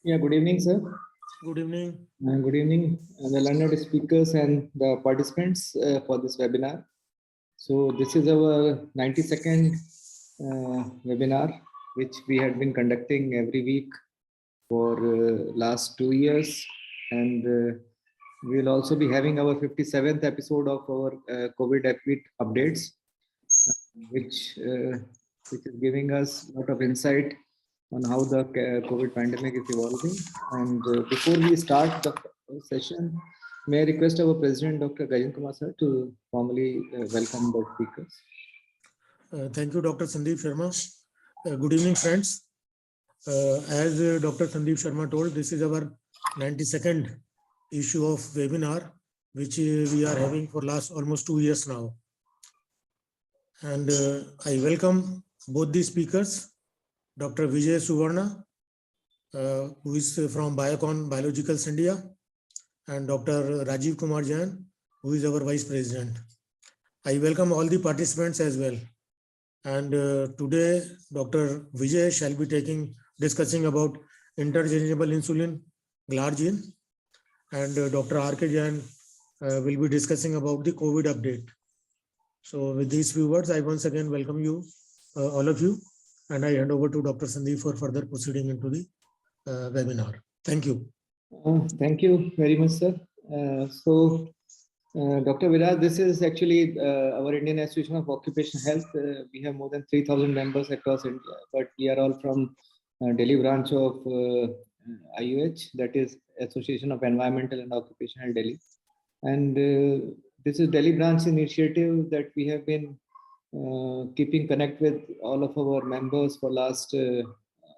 Yeah, good evening, sir. Good evening. Good evening, the learned speakers and the participants for this webinar. So this is our 92nd webinar, which we had been conducting every week for last 2 years. And we'll also be having our 57th episode of our COVID Epid updates, which is giving us a lot of insight on how the COVID pandemic is evolving. And before we start the session, may I request our President, Dr. Jain sir, to formally welcome the speakers. Thank you, Dr. Sandeep Sharma. Good evening, friends. As Dr. Sandeep Sharma told, this is our 92nd issue of webinar, which we are having for last almost 2 years now. And I welcome both the speakers, Dr. Vijay Suvarna, who is from Biocon Biologicals India, and Dr. Rajiv Kumar Jain, who is our Vice President. I welcome all the participants as well. And today, Dr. Vijay shall be discussing about interchangeable insulin, Glargine, and Dr. R.K. Jain will be discussing about the COVID update. So with these few words, I once again welcome you, all of you, and I hand over to Dr. Sandeep for further proceeding into the webinar. Thank you. Thank you very much, sir. Dr. Viraj, this is actually our Indian Association of Occupational Health. We have more than 3,000 members across India, but we are all from Delhi branch of IUH, that is Association of Environmental and Occupational Delhi. And this is Delhi branch initiative that we have been keeping connect with all of our members for last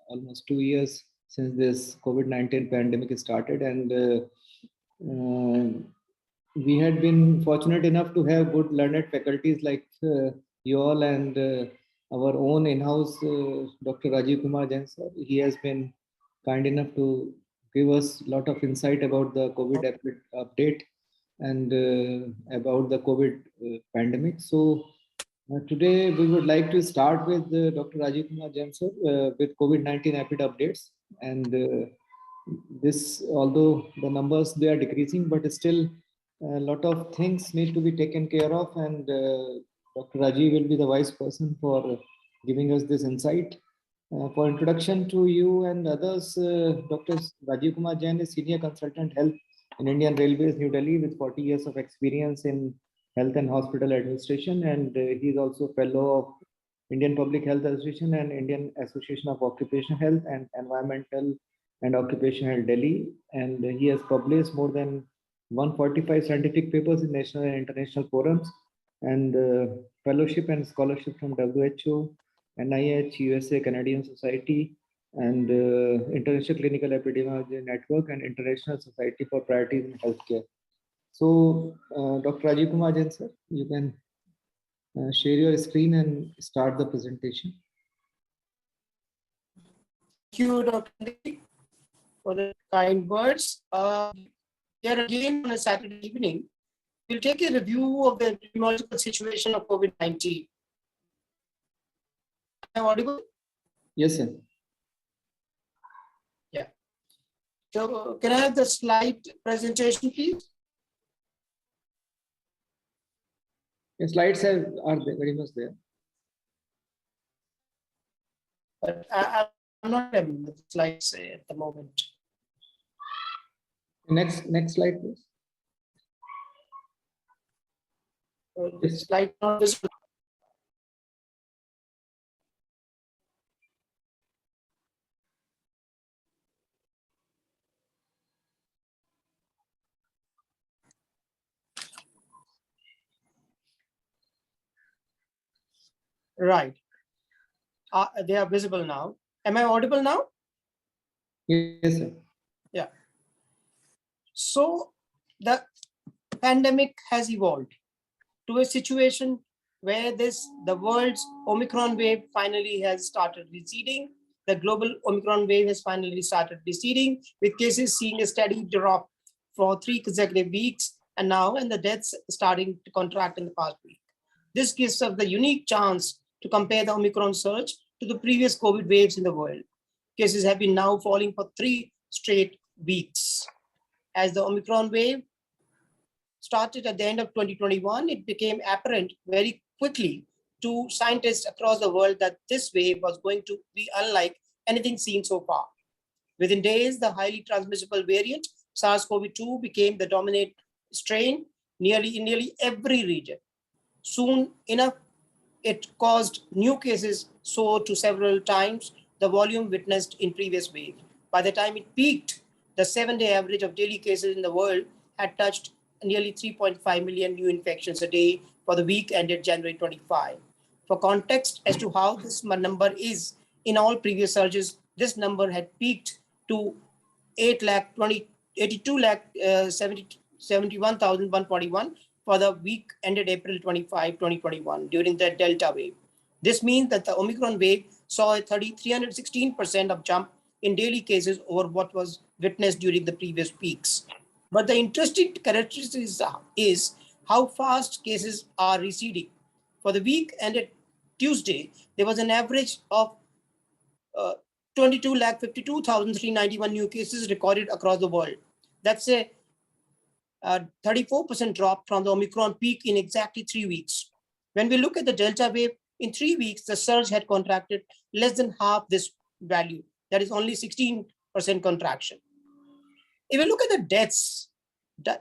almost 2 years since this COVID-19 pandemic started. And we had been fortunate enough to have good learned faculties like you all, and our own in-house Dr. Rajiv Kumar Jain sir. He has been kind enough to give us a lot of insight about the COVID update and about the COVID pandemic. So today we would like to start with Dr. Rajiv Kumar Jain sir with COVID-19 Epid updates. And this, although the numbers they are decreasing, but still a lot of things need to be taken care of, and Dr. Rajiv will be the wise person for giving us this insight. For introduction to you and others, Dr. Rajiv Kumar Jain is Senior Consultant Health in Indian Railways, New Delhi, with 40 years of experience in health and hospital administration, and he is also Fellow of Indian Public Health Association and Indian Association of Occupational Health and Environmental and Occupational Health Delhi, and he has published more than 145 scientific papers in national and international forums, and fellowship and scholarship from WHO, NIH, USA, Canadian Society, and International Clinical Epidemiology Network, and International Society for Priorities in Healthcare. So, Dr. Rajiv Kumar Jain sir, you can share your screen and start the presentation. Thank you, Dr. Lee, for the kind words. Here again on a Saturday evening, we'll take a review of the epidemiological situation of COVID-19. Am I audible? Yes, sir. Yeah. So can I have the slide presentation, please? The slides are very much there. But I'm not having the slides at the moment. Next slide, please. This slide not visible. Right. They are visible now. Am I audible now? Yes, sir. Yeah. So the pandemic has evolved to a situation where the world's Omicron wave finally has started receding. The global Omicron wave has finally started receding, with cases seeing a steady drop for 3 consecutive weeks, and the deaths starting to contract in the past week. This gives us the unique chance to compare the Omicron surge to the previous COVID waves in the world. Cases have been now falling for 3 straight weeks. As the Omicron wave started at the end of 2021, it became apparent very quickly to scientists across the world that this wave was going to be unlike anything seen so far. Within days, the highly transmissible variant SARS-CoV-2 became the dominant strain in nearly every region. Soon enough, it caused new cases soar to several times the volume witnessed in previous waves. By the time it peaked, the 7-day average of daily cases in the world had touched nearly 3.5 million new infections a day for the week ended January 25. For context as to how this number is in all previous surges, this number had peaked to 71,141 for the week ended April 25, 2021 during the Delta wave. This means that the Omicron wave saw a 316% of jump in daily cases over what was witnessed during the previous peaks. But the interesting characteristic is how fast cases are receding. For the week ended Tuesday, there was an average of 22,52,391 new cases recorded across the world. That's a 34% drop from the Omicron peak in exactly 3 weeks. When we look at the Delta wave, in 3 weeks, the surge had contracted less than half this value. That is only 16% contraction. If we look at the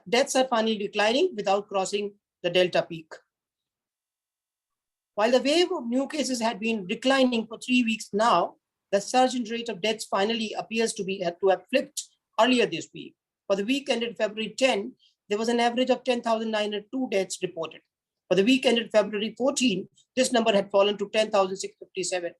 deaths are finally declining without crossing the Delta peak. While the wave of new cases had been declining for 3 weeks now, the surge in rate of deaths finally appears to have flipped earlier this week. For the week ended February 10, there was an average of 10,902 deaths reported. For the week ended February 14, this number had fallen to 10,657.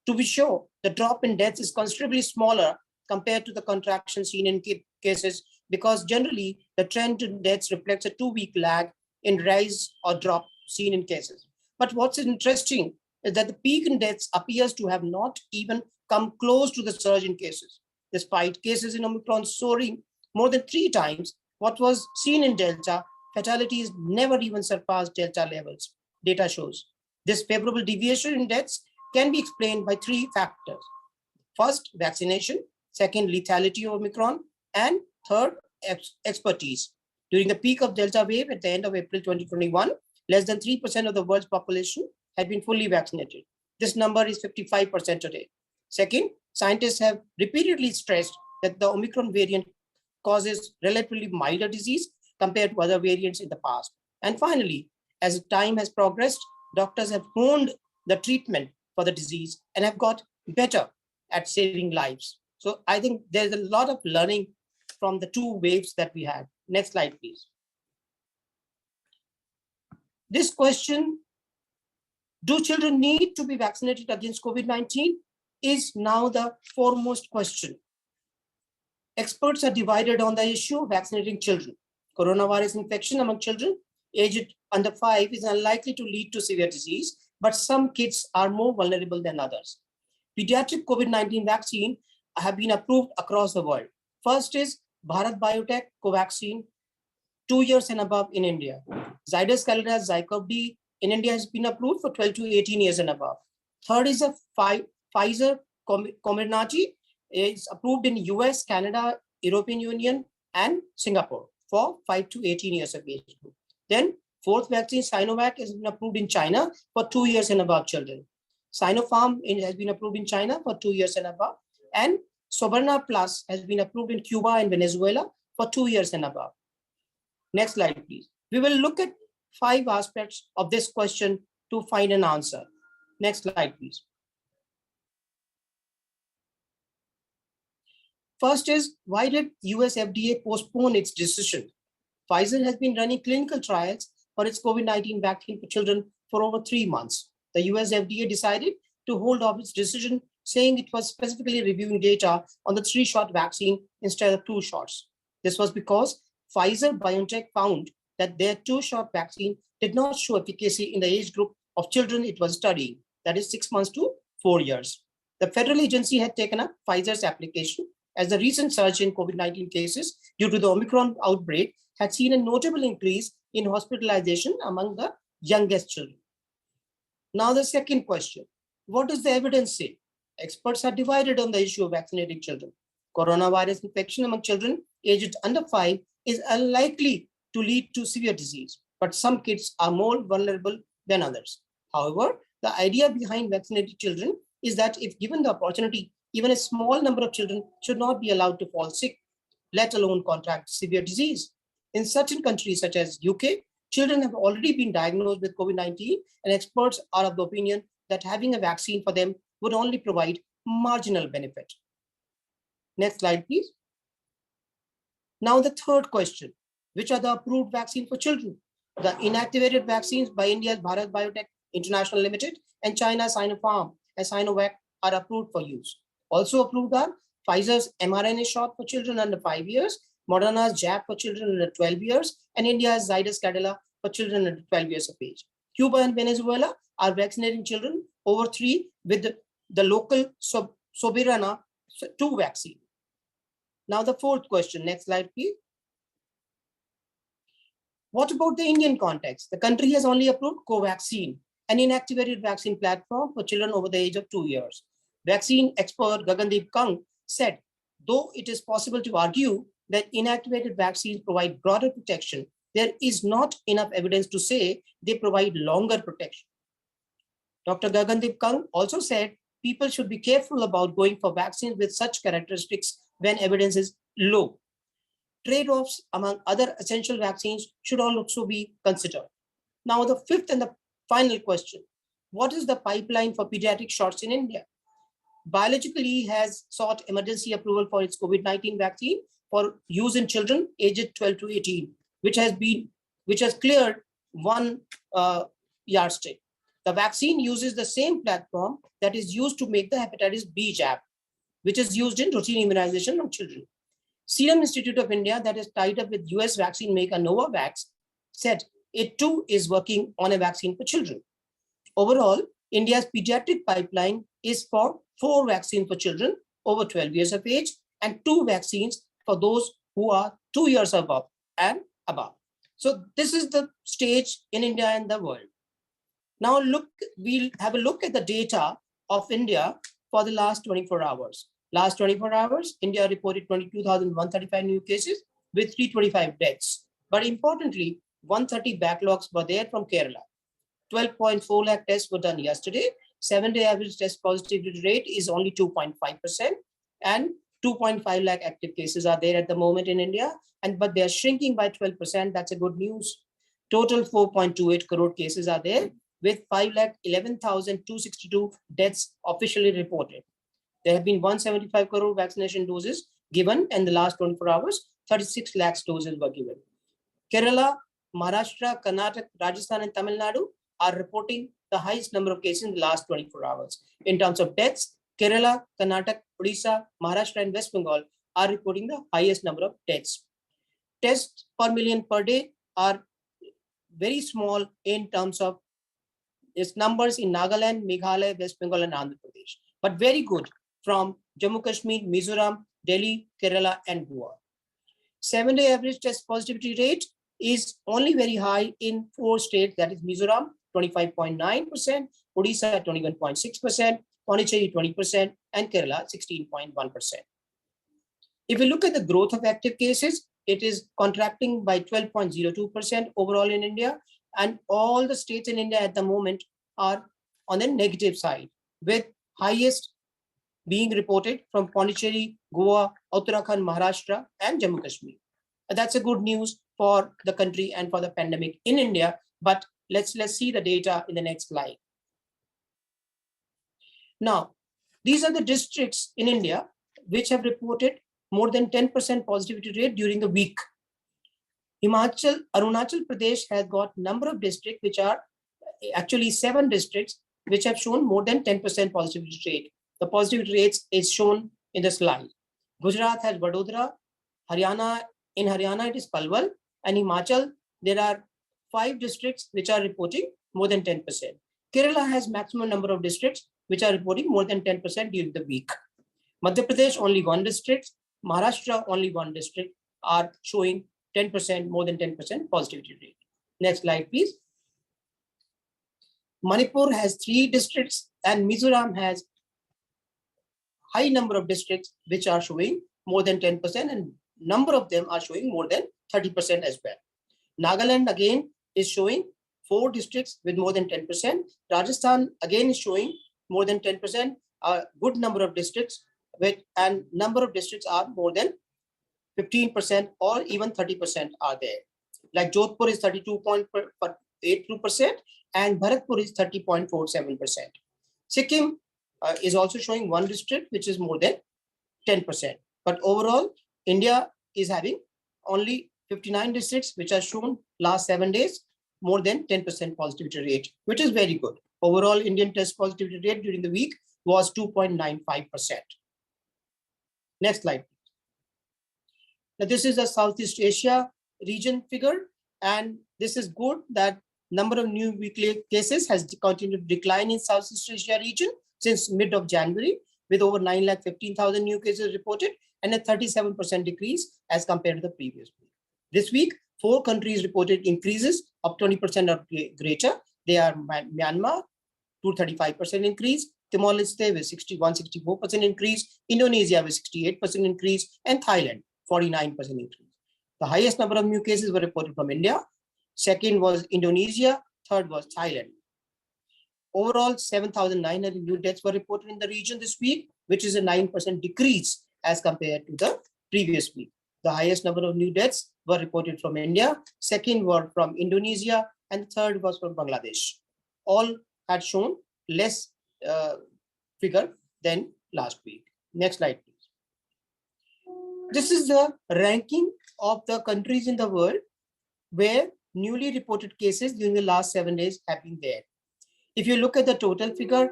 To be sure, the drop in deaths is considerably smaller compared to the contraction seen in cases because generally the trend in deaths reflects a 2-week lag in rise or drop seen in cases. But what's interesting is that the peak in deaths appears to have not even come close to the surge in cases. Despite cases in Omicron soaring more than 3 times what was seen in Delta, fatalities never even surpassed Delta levels, data shows. This favorable deviation in deaths can be explained by 3 factors. First, vaccination. Second, lethality of Omicron. And third, expertise. During the peak of Delta wave at the end of April 2021, less than 3% of the world's population had been fully vaccinated. This number is 55% today. Second, scientists have repeatedly stressed that the Omicron variant causes relatively milder disease compared to other variants in the past. And finally, as time has progressed, doctors have honed the treatment for the disease and have got better at saving lives. So I think there's a lot of learning from the 2 waves that we had. Next slide, please. This question, do children need to be vaccinated against COVID-19, is now the foremost question. Experts are divided on the issue of vaccinating children. Coronavirus infection among children aged under 5 is unlikely to lead to severe disease, but some kids are more vulnerable than others. Pediatric COVID-19 vaccine have been approved across the world. First is Bharat Biotech Covaxin, 2 years and above in India. Zydus Calidas Zycov-D in India has been approved for 12 to 18 years and above. Third is a Pfizer Comirnaty, is approved in US, Canada, European Union, and Singapore for 5 to 18 years of age group. Then fourth vaccine, Sinovac, has been approved in China for 2 years and above children. Sinopharm has been approved in China for 2 years and above. And Suvarna Plus has been approved in Cuba and Venezuela for 2 years and above. Next slide, please. We will look at 5 aspects of this question to find an answer. Next slide, please. First is, why did US FDA postpone its decision? Pfizer has been running clinical trials for its COVID-19 vaccine for children for over 3 months. The US FDA decided to hold off its decision, saying it was specifically reviewing data on the 3-shot vaccine instead of 2 shots. This was because Pfizer BioNTech found that their 2-shot vaccine did not show efficacy in the age group of children it was studying, that is 6 months to 4 years. The federal agency had taken up Pfizer's application as the recent surge in COVID-19 cases due to the Omicron outbreak had seen a notable increase in hospitalization among the youngest children. Now the second question, what does the evidence say? Experts are divided on the issue of vaccinating children. Coronavirus infection among children aged under 5 is unlikely to lead to severe disease, but some kids are more vulnerable than others. However, the idea behind vaccinated children is that if given the opportunity, even a small number of children should not be allowed to fall sick, let alone contract severe disease. In certain countries such as UK, children have already been diagnosed with COVID-19, and experts are of the opinion that having a vaccine for them would only provide marginal benefit. Next slide, please. Now the third question, which are the approved vaccines for children? The inactivated vaccines by India's Bharat Biotech International Limited and China's Sinopharm and Sinovac are approved for use. Also approved are Pfizer's mRNA shot for children under 5 years, Moderna's jab for children under 12 years, and India's Zydus Cadila for children under 12 years of age. Cuba and Venezuela are vaccinating children over 3 with the local Suvarna 2 vaccine. Now the fourth question, next slide, please. What about the Indian context? The country has only approved Covaxin, an inactivated vaccine platform for children over the age of 2 years. Vaccine expert Gagandeep Kang said, though it is possible to argue that inactivated vaccines provide broader protection, there is not enough evidence to say they provide longer protection. Dr. Gagandeep Kang also said people should be careful about going for vaccines with such characteristics when evidence is low. Trade-offs among other essential vaccines should also be considered. Now, the fifth and the final question, what is the pipeline for pediatric shots in India? Biologically has sought emergency approval for its COVID-19 vaccine for use in children aged 12 to 18, which has cleared one yardstick. The vaccine uses the same platform that is used to make the hepatitis B jab, which is used in routine immunization of children. Serum Institute of India, that is tied up with US vaccine maker Novavax, said it too is working on a vaccine for children. Overall, India's pediatric pipeline is for 4 vaccines for children over 12 years of age and 2 vaccines for those who are 2 years above and above. So this is the stage in India and the world. Now we'll have a look at the data of India for the last 24 hours. Last 24 hours, India reported 22,135 new cases with 325 deaths. But importantly, 130 backlogs were there from Kerala. 12.4 lakh tests were done yesterday. 7-day average test positivity rate is only 2.5%, and 2.5 lakh active cases are there at the moment in India, but they are shrinking by 12%. That's a good news. Total 4.28 crore cases are there with 5,11,262 deaths officially reported. There have been 175 crore vaccination doses given in the last 24 hours. 36 lakhs doses were given. Kerala, Maharashtra, Karnataka, Rajasthan, and Tamil Nadu are reporting the highest number of cases in the last 24 hours. In terms of deaths, Kerala, Karnataka, Odisha, Maharashtra, and West Bengal are reporting the highest number of deaths. Tests per million per day are very small in terms of its numbers in Nagaland, Meghalaya, West Bengal, and Andhra Pradesh, but very good from Jammu Kashmir, Mizoram, Delhi, Kerala, and Goa. 7-day average test positivity rate is only very high in 4 states, that is Mizoram, 25.9%, Odisha, 21.6%, Pondicherry, 20%, and Kerala, 16.1%. If we look at the growth of active cases, it is contracting by 12.02% overall in India, and all the states in India at the moment are on the negative side, with highest being reported from Pondicherry, Goa, Uttarakhand, Maharashtra, and Jammu Kashmir. That's a good news for the country and for the pandemic in India. But let's see the data in the next slide. Now, these are the districts in India which have reported more than 10% positivity rate during the week. Arunachal Pradesh has got number of districts, which are actually 7 districts, which have shown more than 10% positivity rate. The positivity rates is shown in the slide. Gujarat has Vadodara, in Haryana it is Palwal, and Himachal there are 5 districts which are reporting more than 10%. Kerala has maximum number of districts which are reporting more than 10% during the week. Madhya Pradesh only 1 district, Maharashtra only 1 district are showing 10%, more than 10% positivity rate. Next slide, please. Manipur has 3 districts and Mizoram has high number of districts which are showing more than 10%, and number of them are showing more than 30% as well. Nagaland again is showing 4 districts with more than 10%. Rajasthan again is showing more than 10%. A good number of districts and number of districts are more than 15% or even 30% are there. Like Jodhpur is 32.82% and Bharatpur is 30.47%. Sikkim is also showing 1 district which is more than 10%. But overall, India is having only 59 districts which are shown last 7 days, more than 10% positivity rate, which is very good. Overall, Indian test positivity rate during the week was 2.95%. Next slide. Now, this is the Southeast Asia region figure, and this is good that number of new weekly cases has continued to decline in Southeast Asia region since mid of January, with over 9,15,000 new cases reported and a 37% decrease as compared to the previous week. This week, 4 countries reported increases of 20% or greater. They are Myanmar, 235% increase, Timor-Leste with 64% increase, Indonesia with 68% increase, and Thailand, 49% increase. The highest number of new cases were reported from India. Second was Indonesia. Third was Thailand. Overall, 7,900 new deaths were reported in the region this week, which is a 9% decrease as compared to the previous week. The highest number of new deaths were reported from India. Second were from Indonesia, and third was from Bangladesh. All had shown less figure than last week. Next slide, please. This is the ranking of the countries in the world where newly reported cases during the last 7 days have been there. If you look at the total figure,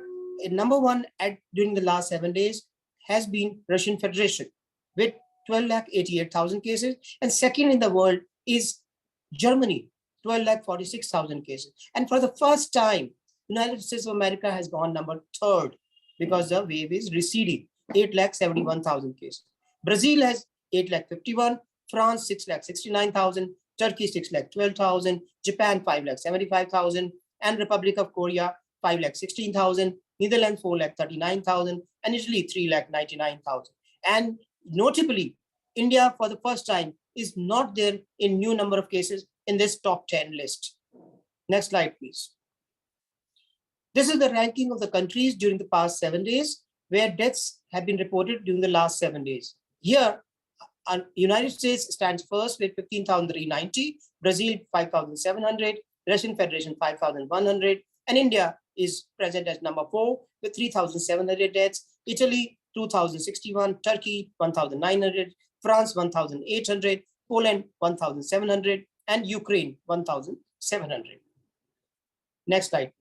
number 1 during the last 7 days has been Russian Federation with 12,88,000 cases, and second in the world is Germany, 12,46,000 cases. And for the first time, United States of America has gone number 3rd because the wave is receding, 8,71,000 cases. Brazil has 8,51,000, France 6,69,000, Turkey 6,12,000, Japan 5,75,000, and Republic of Korea 5,16,000, Netherlands 4,39,000, and Italy 3,99,000. And notably, India for the first time is not there in new number of cases in this top 10 list. Next slide, please. This is the ranking of the countries during the past 7 days where deaths have been reported during the last 7 days. Here, United States stands first with 15,390, Brazil 5,700, Russian Federation 5,100, and India is present as number 4 with 3,700 deaths, Italy 2,061, Turkey 1,900, France 1,800, Poland 1,700, and Ukraine 1,700. Next slide.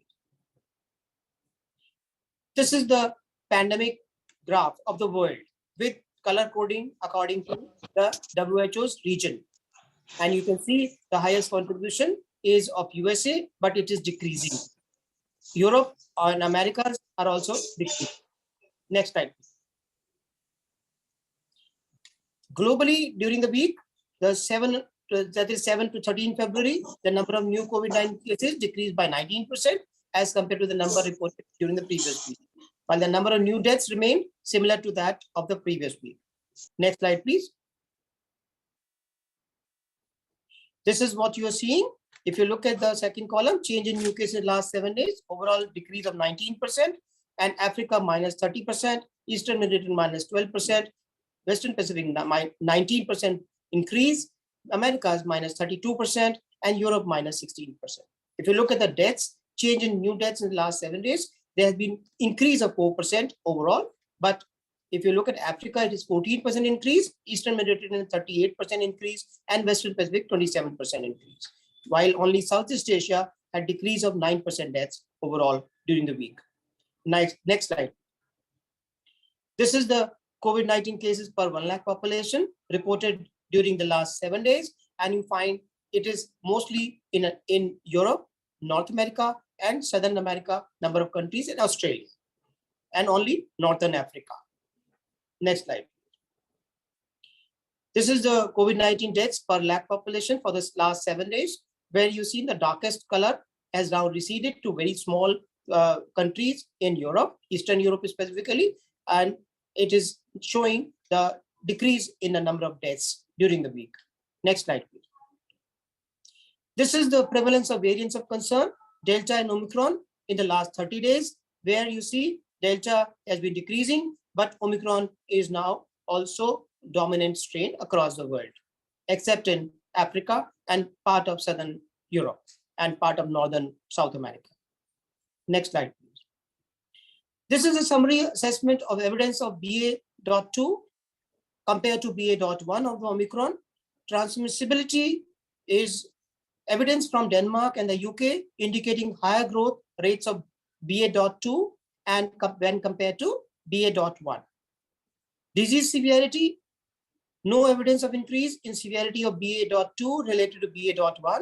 This is the pandemic graph of the world with color coding according to the WHO's region. And you can see the highest contribution is of USA, but it is decreasing. Europe and Americas are also decreasing. Next slide. Globally, during the week, that is 7 to 13 February, the number of new COVID-19 cases decreased by 19% as compared to the number reported during the previous week, while the number of new deaths remained similar to that of the previous week. Next slide, please. This is what you are seeing. If you look at the second column, change in new cases in the last 7 days, overall decrease of 19%, and Africa minus 30%, Eastern Mediterranean minus 12%, Western Pacific 19% increase, Americas minus 32%, and Europe minus 16%. If you look at the deaths, change in new deaths in the last 7 days, there has been increase of 4% overall. But if you look at Africa, it is 14% increase, Eastern Mediterranean 38% increase, and Western Pacific 27% increase. While only Southeast Asia had decrease of 9% deaths overall during the week. Next slide. This is the COVID-19 cases per 1 lakh population reported during the last 7 days, and you find it is mostly in Europe, North America, and Southern America, number of countries in Australia, and only Northern Africa. Next slide. This is the COVID-19 deaths per lakh population for the last 7 days, where you see the darkest color has now receded to very small countries in Europe, Eastern Europe specifically, and it is showing the decrease in the number of deaths during the week. Next slide, please. This is the prevalence of variants of concern, Delta and Omicron, in the last 30 days, where you see Delta has been decreasing, but Omicron is now also dominant strain across the world, except in Africa and part of Southern Europe and part of Northern South America. Next slide, please. This is a summary assessment of evidence of BA.2 compared to BA.1 of the Omicron. Transmissibility is evidence from Denmark and the UK indicating higher growth rates of BA.2 and when compared to BA.1. Disease severity, no evidence of increase in severity of BA.2 related to BA.1.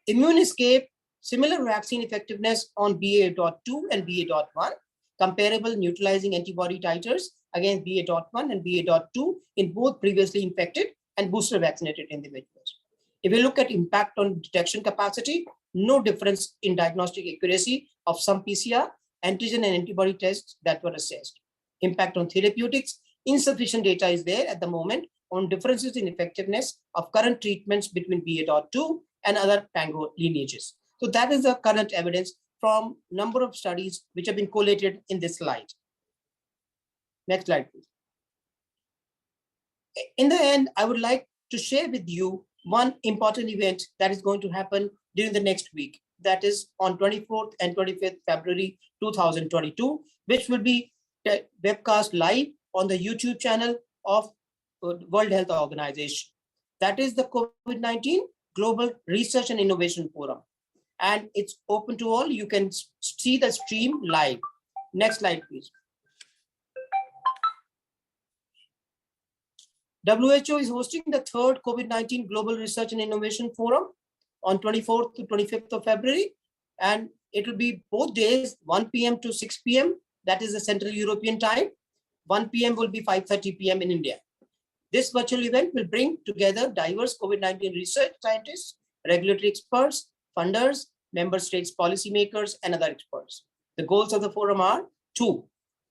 Immune escape, similar vaccine effectiveness on BA.2 and BA.1, comparable neutralizing antibody titers against BA.1 and BA.2 in both previously infected and booster vaccinated individuals. If we look at impact on detection capacity, no difference in diagnostic accuracy of some PCR, antigen and antibody tests that were assessed. Impact on therapeutics, insufficient data is there at the moment on differences in effectiveness of current treatments between BA.2 and other Tango lineages. So that is the current evidence from number of studies which have been collated in this slide. Next slide, please. In the end, I would like to share with you one important event that is going to happen during the next week. That is on 24th and 25th February 2022, which will be webcast live on the YouTube channel of World Health Organization. That is the COVID-19 Global Research and Innovation Forum. And it's open to all. You can see the stream live. Next slide, please. WHO is hosting the third COVID-19 Global Research and Innovation Forum on 24th to 25th of February. And it will be both days, 1 p.m. to 6 p.m. That is the Central European time. 1 p.m. will be 5:30 p.m. in India. This virtual event will bring together diverse COVID-19 research scientists, regulatory experts, funders, member states, policymakers, and other experts. The goals of the forum are two.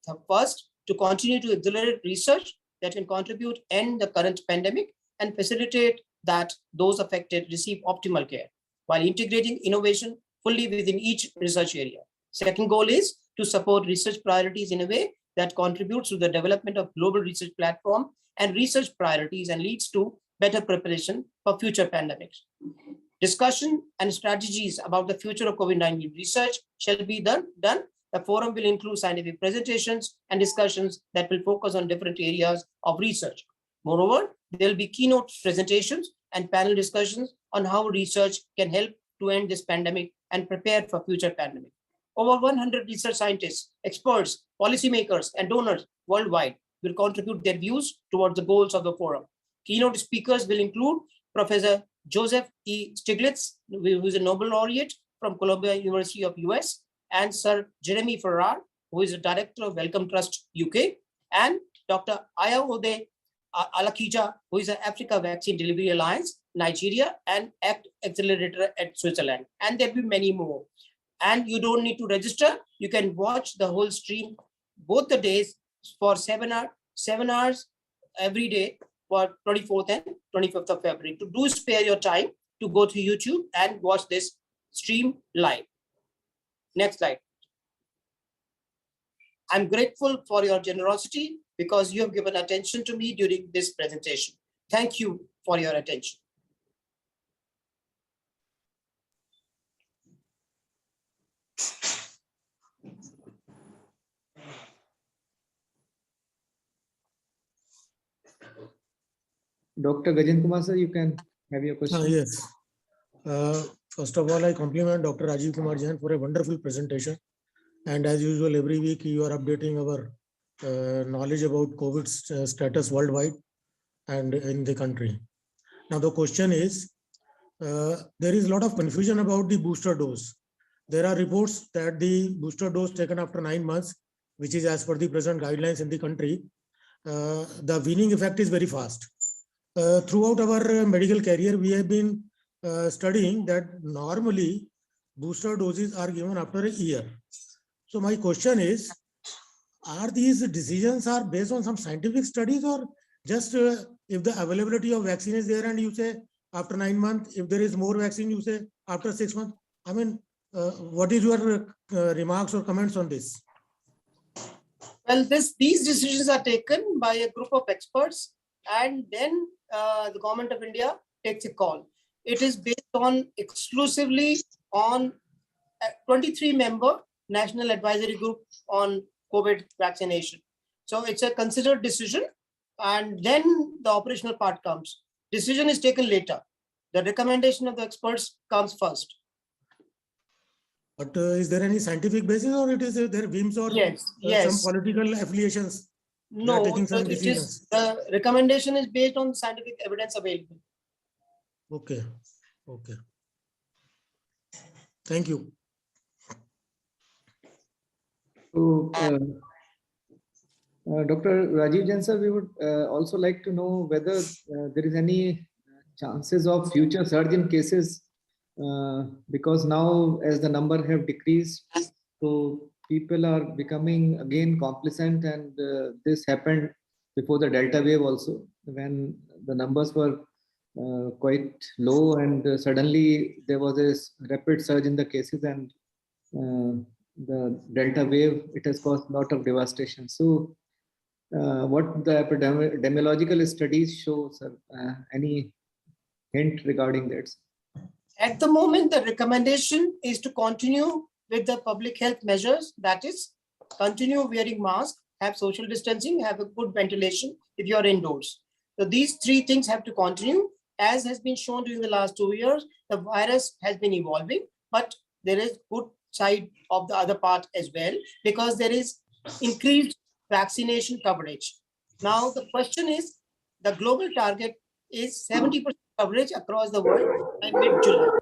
The first, to continue to accelerate research that can contribute end the current pandemic and facilitate that those affected receive optimal care while integrating innovation fully within each research area. Second goal is to support research priorities in a way that contributes to the development of global research platform and research priorities and leads to better preparation for future pandemics. Discussion and strategies about the future of COVID-19 research shall be done. The forum will include scientific presentations and discussions that will focus on different areas of research. Moreover, there will be keynote presentations and panel discussions on how research can help to end this pandemic and prepare for future pandemic. Over 100 research scientists, experts, policymakers, and donors worldwide will contribute their views towards the goals of the forum. Keynote speakers will include Professor Joseph E. Stiglitz, who is a Nobel laureate from Columbia University of US, and Sir Jeremy Farrar, who is the director of Wellcome Trust UK, and Dr. Ayawode Alakija, who is an Africa Vaccine Delivery Alliance, Nigeria, and ACT Accelerator at Switzerland. And there'll be many more. And you don't need to register. You can watch the whole stream both the days for 7 hours every day for 24th and 25th of February. To do spare your time to go to YouTube and watch this stream live. Next slide. I'm grateful for your generosity because you have given attention to me during this presentation. Thank you for your attention. Dr. Gajen Kumar sir, you can have your question. Yes. First of all, I compliment Dr. Rajiv Kumar Jain for a wonderful presentation. And as usual, every week you are updating our knowledge about COVID status worldwide and in the country. Now, the question is, there is a lot of confusion about the booster dose. There are reports that the booster dose taken after 9 months, which is as per the present guidelines in the country, the weaning effect is very fast. Throughout our medical career, we have been studying that normally booster doses are given after a year. So my question is, are these decisions are based on some scientific studies or just if the availability of vaccine is there and you say after 9 months, if there is more vaccine, you say after 6 months. I mean, what is your remarks or comments on this? Well, these decisions are taken by a group of experts, and then the government of India takes a call. It is based on exclusively on a 23-member National Advisory Group on COVID vaccination. So it's a considered decision, and then the operational part comes. Decision is taken later. The recommendation of the experts comes first. But is there any scientific basis, or it is their whims or Yes. some political affiliations? No, taking some it is, decisions. the recommendation is based on scientific evidence available. Okay. Thank you. So, Dr. Rajiv Jain sir, we would also like to know whether there is any chances of future surge in cases, because now as the number have decreased, so people are becoming again complacent, and this happened before the Delta wave also, when the numbers were quite low, and suddenly there was a rapid surge in the cases, and the Delta wave, it has caused a lot of devastation. So what the epidemiological studies show, sir? Any hint regarding that? At the moment, the recommendation is to continue with the public health measures. That is, continue wearing masks, have social distancing, have a good ventilation if you are indoors. So these three things have to continue. As has been shown during the last 2 years, the virus has been evolving, but there is good side of the other part as well, because there is increased vaccination coverage. Now, the question is, the global target is 70% coverage across the world by mid-July.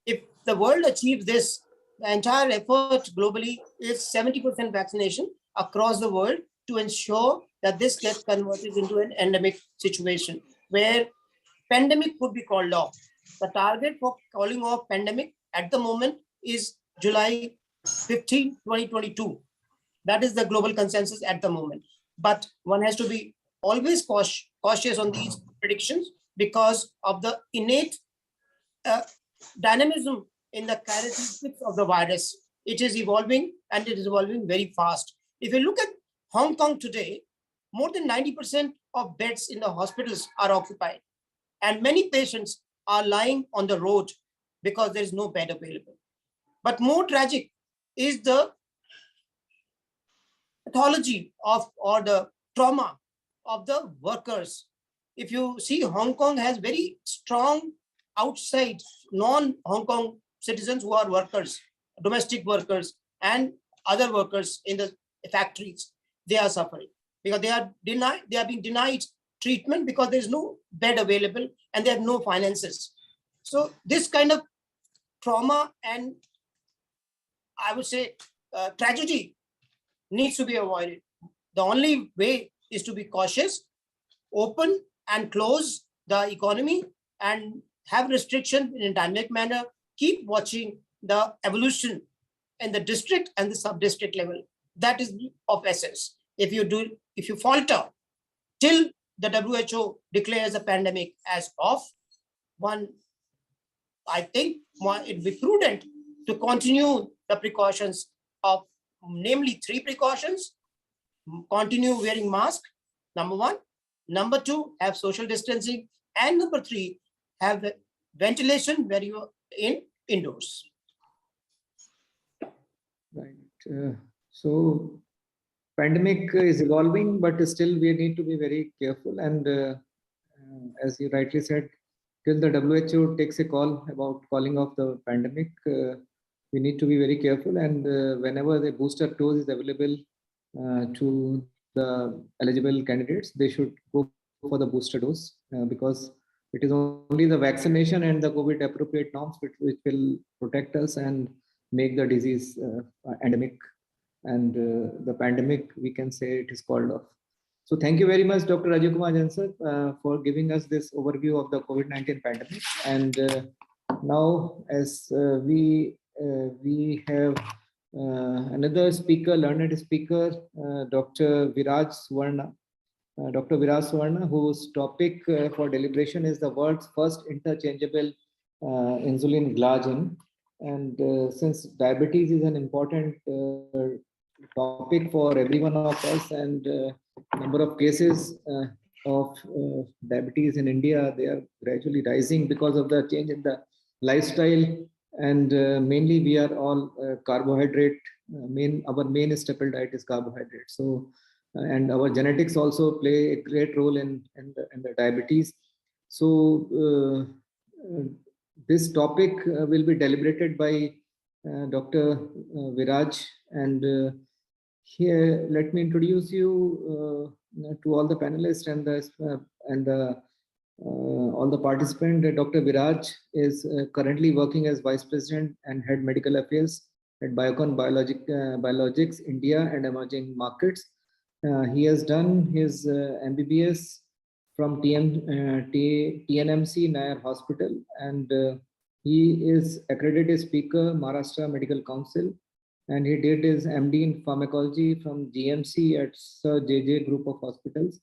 If the world achieves this, the entire effort globally is 70% vaccination across the world to ensure that this gets converted into an endemic situation where pandemic could be called off. The target for calling off pandemic at the moment is July 15, 2022. That is the global consensus at the moment. But one has to be always cautious on these predictions because of the innate dynamism in the characteristics of the virus. It is evolving, and it is evolving very fast. If you look at Hong Kong today, more than 90% of beds in the hospitals are occupied, and many patients are lying on the road because there is no bed available. But more tragic is the pathology of, or the trauma of the workers. If you see, Hong Kong has very strong outside non-Hong Kong citizens who are workers, domestic workers, and other workers in the factories. They are suffering because they are being denied treatment because there is no bed available and they have no finances. So this kind of trauma and, I would say, tragedy needs to be avoided. The only way is to be cautious, open and close the economy, and have restriction in a dynamic manner. Keep watching the evolution in the district and the sub-district level. That is of essence. If you falter till the WHO declares a pandemic as off, I think it would be prudent to continue the precautions of, namely 3 precautions. Continue wearing mask, number 1. Number 2, have social distancing. And number 3, have ventilation where you are indoors. Right. So pandemic is evolving, but still we need to be very careful. And as you rightly said, till the WHO takes a call about calling off the pandemic, we need to be very careful. And whenever the booster dose is available to the eligible candidates, they should go for the booster dose because it is only the vaccination and the COVID appropriate norms which will protect us and make the disease endemic. And the pandemic, we can say it is called off. So thank you very much, Dr. Rajiv Kumar Jain sir, for giving us this overview of the COVID-19 pandemic. And now, as we have another speaker, learned speaker, Dr. Viraj Suvarna. Dr. Viraj Suvarna, whose topic for deliberation is the world's first interchangeable insulin Glargine. And since diabetes is an important topic for every one of us, and number of cases of diabetes in India, they are gradually rising because of the change in the lifestyle, and mainly we are all carbohydrate. Our main staple diet is carbohydrate. So, and our genetics also play a great role in the diabetes. So, this topic will be deliberated by Dr. Viraj, and here let me introduce you to all the panelists and the all the participants. Dr. Viraj is currently working as Vice President and Head Medical Affairs at Biocon Biologics India and Emerging Markets. He has done his MBBS from TNMC Nair Hospital, and he is accredited speaker, Maharashtra Medical Council, and he did his MD in pharmacology from GMC at Sir JJ Group of Hospitals,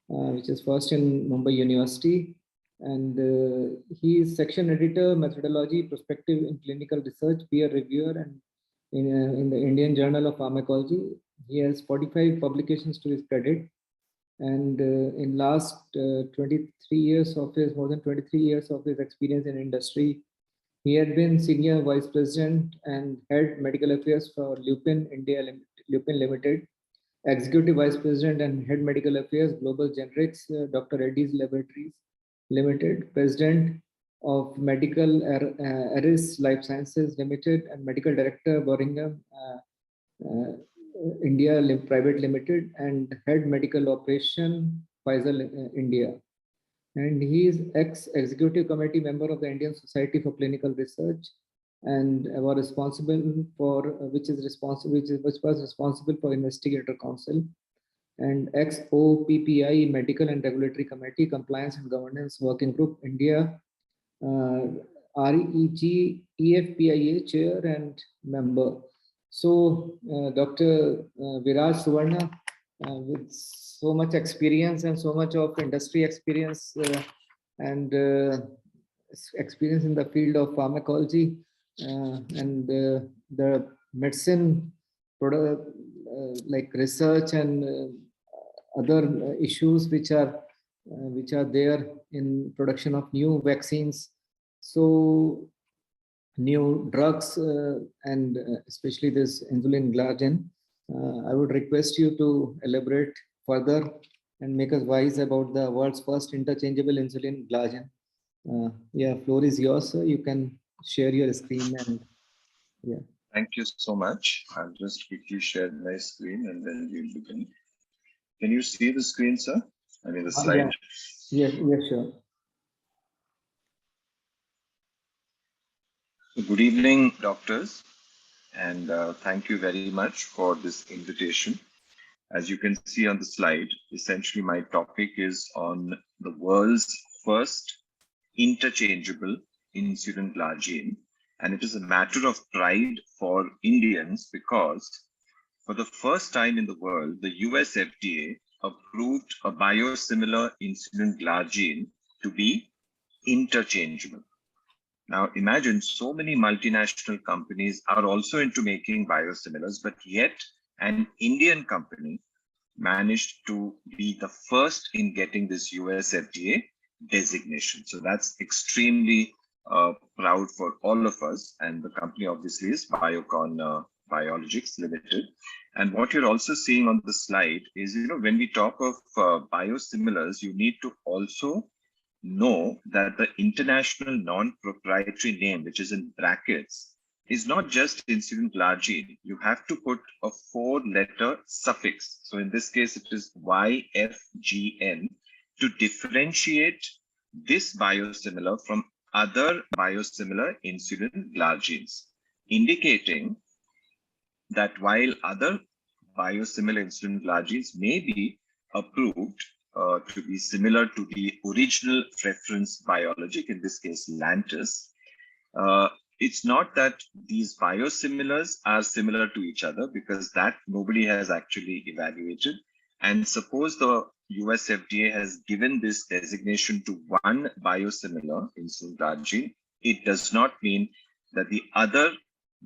which is first in Mumbai University. And he is section editor, methodology, perspective in clinical research, peer reviewer, and in the Indian Journal of Pharmacology. He has 45 publications to his credit. And in last 23 years of his, more than 23 years of his experience in industry, he had been Senior Vice President and Head Medical Affairs for Lupin India Lupin Limited, Executive Vice President and Head Medical Affairs, Global Generics, Dr. Reddy's Laboratories Limited, President of Medical Eris Life Sciences Limited, and Medical Director, Boringham India Private Limited, and Head Medical Operation, Pfizer India. And he is ex-executive committee member of the Indian Society for Clinical Research, and was responsible for which was responsible for Investigator Council, and ex-OPPI Medical and Regulatory Committee, Compliance and Governance Working Group India, REG EFPIA Chair and member. So, Dr. Viraj Suvarna, with so much experience and so much of industry experience and experience in the field of pharmacology and the medicine product like research and other issues which are there in production of new vaccines, so new drugs and especially this insulin Glargine. I would request you to elaborate further and make us wise about the world's first interchangeable insulin Glargine. Yeah, floor is yours, sir. You can share your screen and yeah. Thank you so much. I'll just quickly share my screen and then you'll begin. Can you see the screen, sir? I mean the slide. Yes, sure. Good evening, doctors, and thank you very much for this invitation. As you can see on the slide, essentially my topic is on the world's first interchangeable insulin Glargine, and it is a matter of pride for Indians because for the first time in the world, the US FDA approved a biosimilar insulin Glargine to be interchangeable. Now imagine so many multinational companies are also into making biosimilars, but yet an Indian company managed to be the first in getting this US FDA designation. So that's extremely proud for all of us. And the company obviously is Biocon Biologics Limited. And what you're also seeing on the slide is, when we talk of biosimilars, you need to also know that the international non-proprietary name, which is in brackets, is not just insulin Glargine. You have to put a 4-letter suffix. So in this case, it is YFGN to differentiate this biosimilar from other biosimilar insulin Glargines, indicating that while other biosimilar insulin Glargines may be approved to be similar to the original reference biologic, in this case Lantus, it's not that these biosimilars are similar to each other, because that nobody has actually evaluated. And suppose the US FDA has given this designation to one biosimilar, insulin Glargine, it does not mean that the other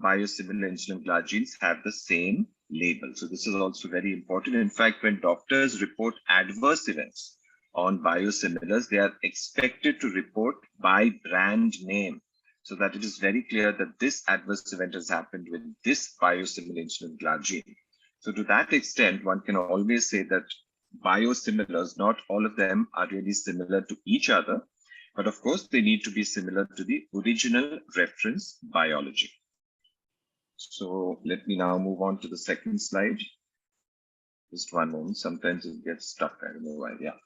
biosimilar insulin Glargines have the same label. So this is also very important. In fact, when doctors report adverse events on biosimilars, they are expected to report by brand name, so that it is very clear that this adverse event has happened with this biosimilar insulin Glargine. So to that extent, one can always say that biosimilars, not all of them are really similar to each other, but of course they need to be similar to the original reference biology. So let me now move on to the second slide. Just one moment, sometimes it gets stuck, I don't know why. Yeah.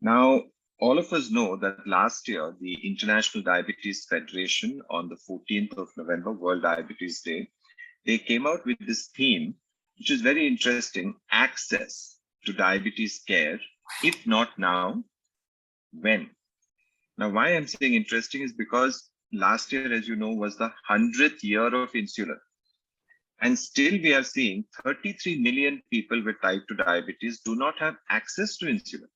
Now, all of us know that last year, the International Diabetes Federation on the 14th of November, World Diabetes Day, they came out with this theme, which is very interesting: access to diabetes care, if not now, when? Now, why I'm saying interesting is because last year, as you know, was the 100th year of insulin. And still we are seeing 33 million people with type 2 diabetes do not have access to insulin.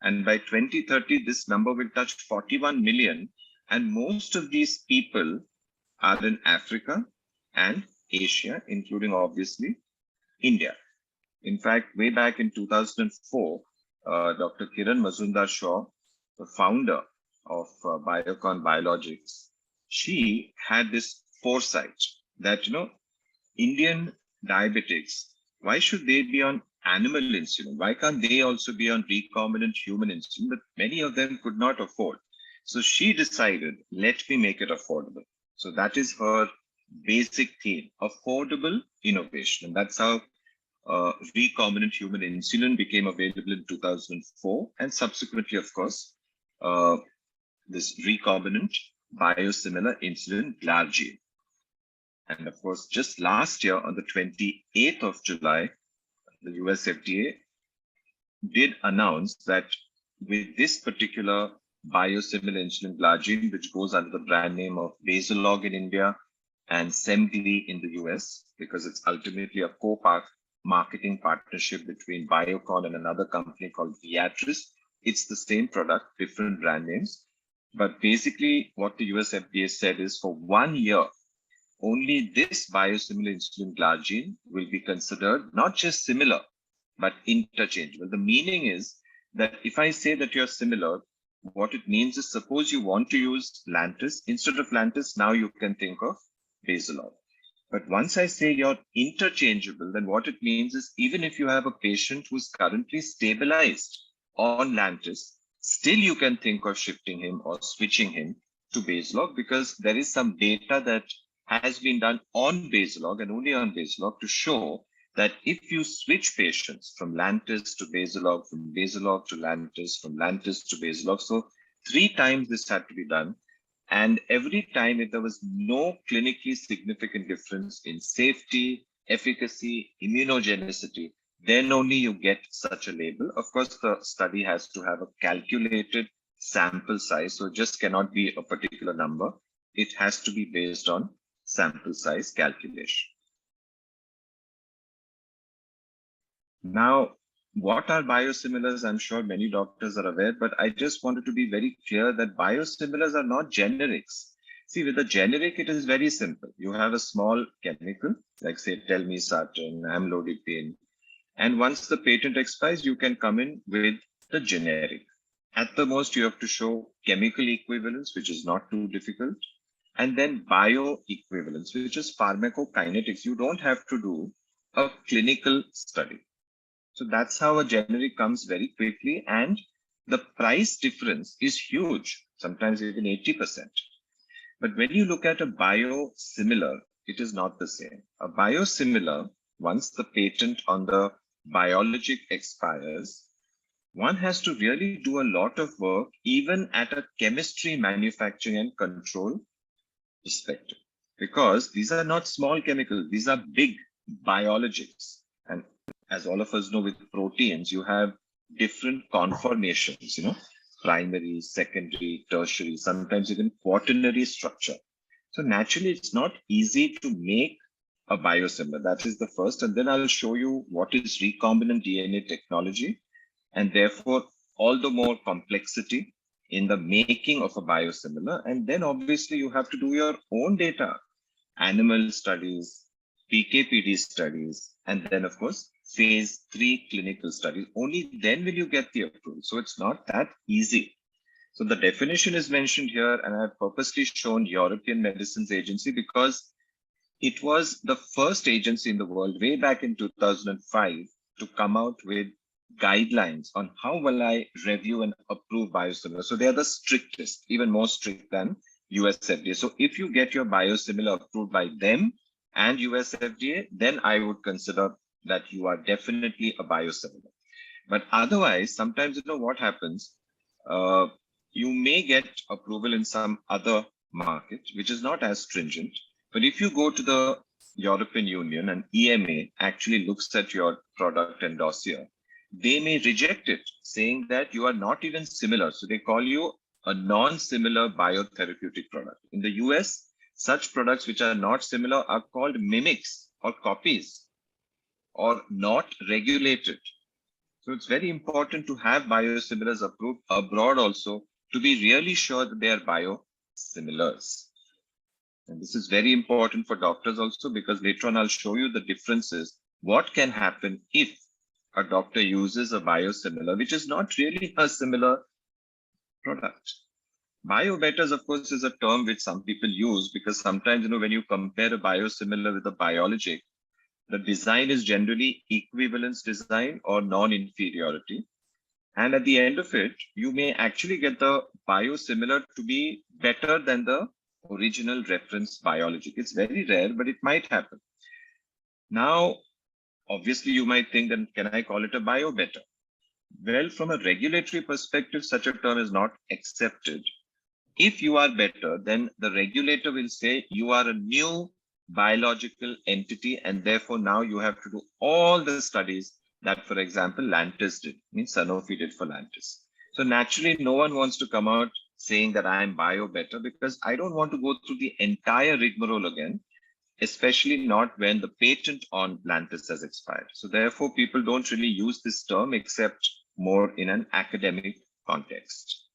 And by 2030, this number will touch 41 million. And most of these people are in Africa and Asia, including obviously India. In fact, way back in 2004, Dr. Kiran Mazumdar-Shaw, the founder of Biocon Biologics, she had this foresight that, Indian diabetics, why should they be on animal insulin? Why can't they also be on recombinant human insulin? But many of them could not afford. So she decided, let me make it affordable. So that is her basic theme, affordable innovation. And that's how recombinant human insulin became available in 2004. And subsequently, of course, this recombinant biosimilar insulin Glargine. And of course, just last year on the 28th of July, the US FDA did announce that with this particular biosimilar insulin Glargine, which goes under the brand name of Basalog in India and Semglee in the US, because it's ultimately a co-marketing partnership between Biocon and another company called Viatris. It's the same product, different brand names. But basically what the US FDA said is for 1 year, only this biosimilar insulin Glargine will be considered not just similar, but interchangeable. The meaning is that if I say that you're similar, what it means is suppose you want to use Lantus, instead of Lantus, now you can think of Basalog. But once I say you're interchangeable, then what it means is even if you have a patient who's currently stabilized on Lantus, still you can think of shifting him or switching him to Basalog, because there is some data that has been done on Basalog and only on Basalog to show that if you switch patients from Lantus to Basalog, from Basalog to Lantus, from Lantus to Basalog, so 3 times this had to be done. And every time if there was no clinically significant difference in safety, efficacy, immunogenicity, then only you get such a label. Of course, the study has to have a calculated sample size, so it just cannot be a particular number. It has to be based on sample size calculation. Now, what are biosimilars? I'm sure many doctors are aware, but I just wanted to be very clear that biosimilars are not generics. See, with a generic, it is very simple. You have a small chemical, like say telmisartan, amlodipine, and once the patent expires, you can come in with the generic. At the most, you have to show chemical equivalence, which is not too difficult, and then bioequivalence, which is pharmacokinetics. You don't have to do a clinical study. So that's how a generic comes very quickly, and the price difference is huge, sometimes even 80%. But when you look at a biosimilar, it is not the same. A biosimilar, once the patent on the biologic expires, one has to really do a lot of work, even at a chemistry, manufacturing and control perspective, because these are not small chemicals, these are big biologics. And as all of us know, with proteins, you have different conformations, primary, secondary, tertiary, sometimes even quaternary structure. So naturally, it's not easy to make a biosimilar. That is the first. And then I'll show you what is recombinant DNA technology and therefore all the more complexity in the making of a biosimilar. And then obviously you have to do your own data, animal studies, PK/PD studies, and then of course phase 3 clinical studies. Only then will you get the approval. So it's not that easy. So the definition is mentioned here, and I have purposely shown European Medicines Agency because it was the first agency in the world way back in 2005 to come out with guidelines on how will I review and approve biosimilar. So they are the strictest, even more strict than US FDA. So if you get your biosimilar approved by them and US FDA, then I would consider that you are definitely a biosimilar. But otherwise, sometimes what happens, you may get approval in some other market, which is not as stringent. But if you go to the European Union and EMA actually looks at your product and dossier, they may reject it, saying that you are not even similar. So they call you a non-similar biotherapeutic product. In the US, such products which are not similar are called mimics or copies or not regulated. So it's very important to have biosimilars approved abroad also to be really sure that they are biosimilars. And this is very important for doctors also, because later on I'll show you the differences. What can happen if a doctor uses a biosimilar, which is not really a similar product? Biobetters, of course, is a term which some people use because sometimes, when you compare a biosimilar with a biologic, the design is generally equivalence design or non-inferiority. And at the end of it, you may actually get the biosimilar to be better than the original reference biologic. It's very rare, but it might happen. Now, obviously, you might think, then can I call it a biobetter? Well, from a regulatory perspective, such a term is not accepted. If you are better, then the regulator will say you are a new biological entity, and therefore now you have to do all the studies that, for example, Lantus did, means Sanofi did for Lantus. So naturally, no one wants to come out saying that I am biobetter, because I don't want to go through the entire rigmarole again, especially not when the patent on Lantus has expired. So therefore, people don't really use this term except more in an academic context.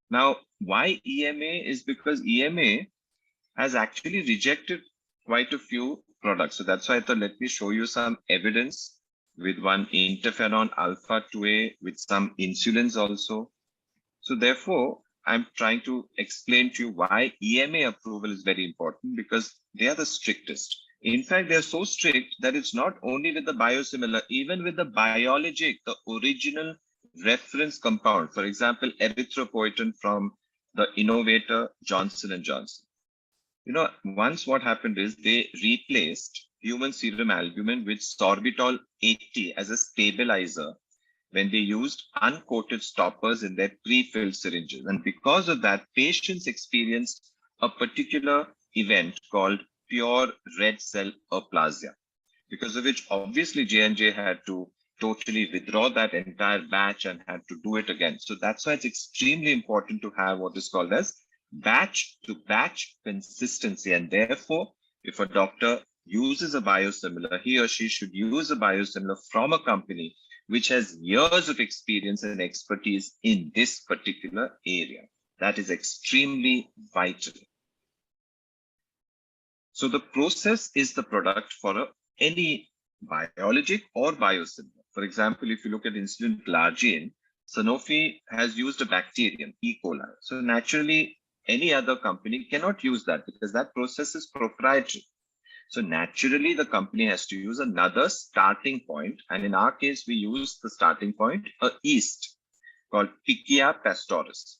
Now, why EMA? Is because EMA has actually rejected quite a few products. So that's why I thought, let me show you some evidence with one interferon alpha 2A, with some insulins also. So therefore, I'm trying to explain to you why EMA approval is very important, because they are the strictest. In fact, they're so strict that it's not only with the biosimilar, even with the biologic, the original reference compound, for example, erythropoietin from the innovator Johnson & Johnson. Once what happened is they replaced human serum albumin with sorbitol 80 as a stabilizer when they used uncoated stoppers in their pre-filled syringes. And because of that, patients experienced a particular event called pure red cell aplasia, because of which obviously J&J had to totally withdraw that entire batch and had to do it again. So that's why it's extremely important to have what is called as batch to batch consistency. And therefore, if a doctor uses a biosimilar, he or she should use a biosimilar from a company which has years of experience and expertise in this particular area. That is extremely vital. So the process is the product for any biologic or biosimilar. For example, if you look at insulin Glargine, Sanofi has used a bacterium, E. coli. So naturally, any other company cannot use that because that process is proprietary. So naturally, the company has to use another starting point. And in our case, we use the starting point, a yeast called Pichia pastoris.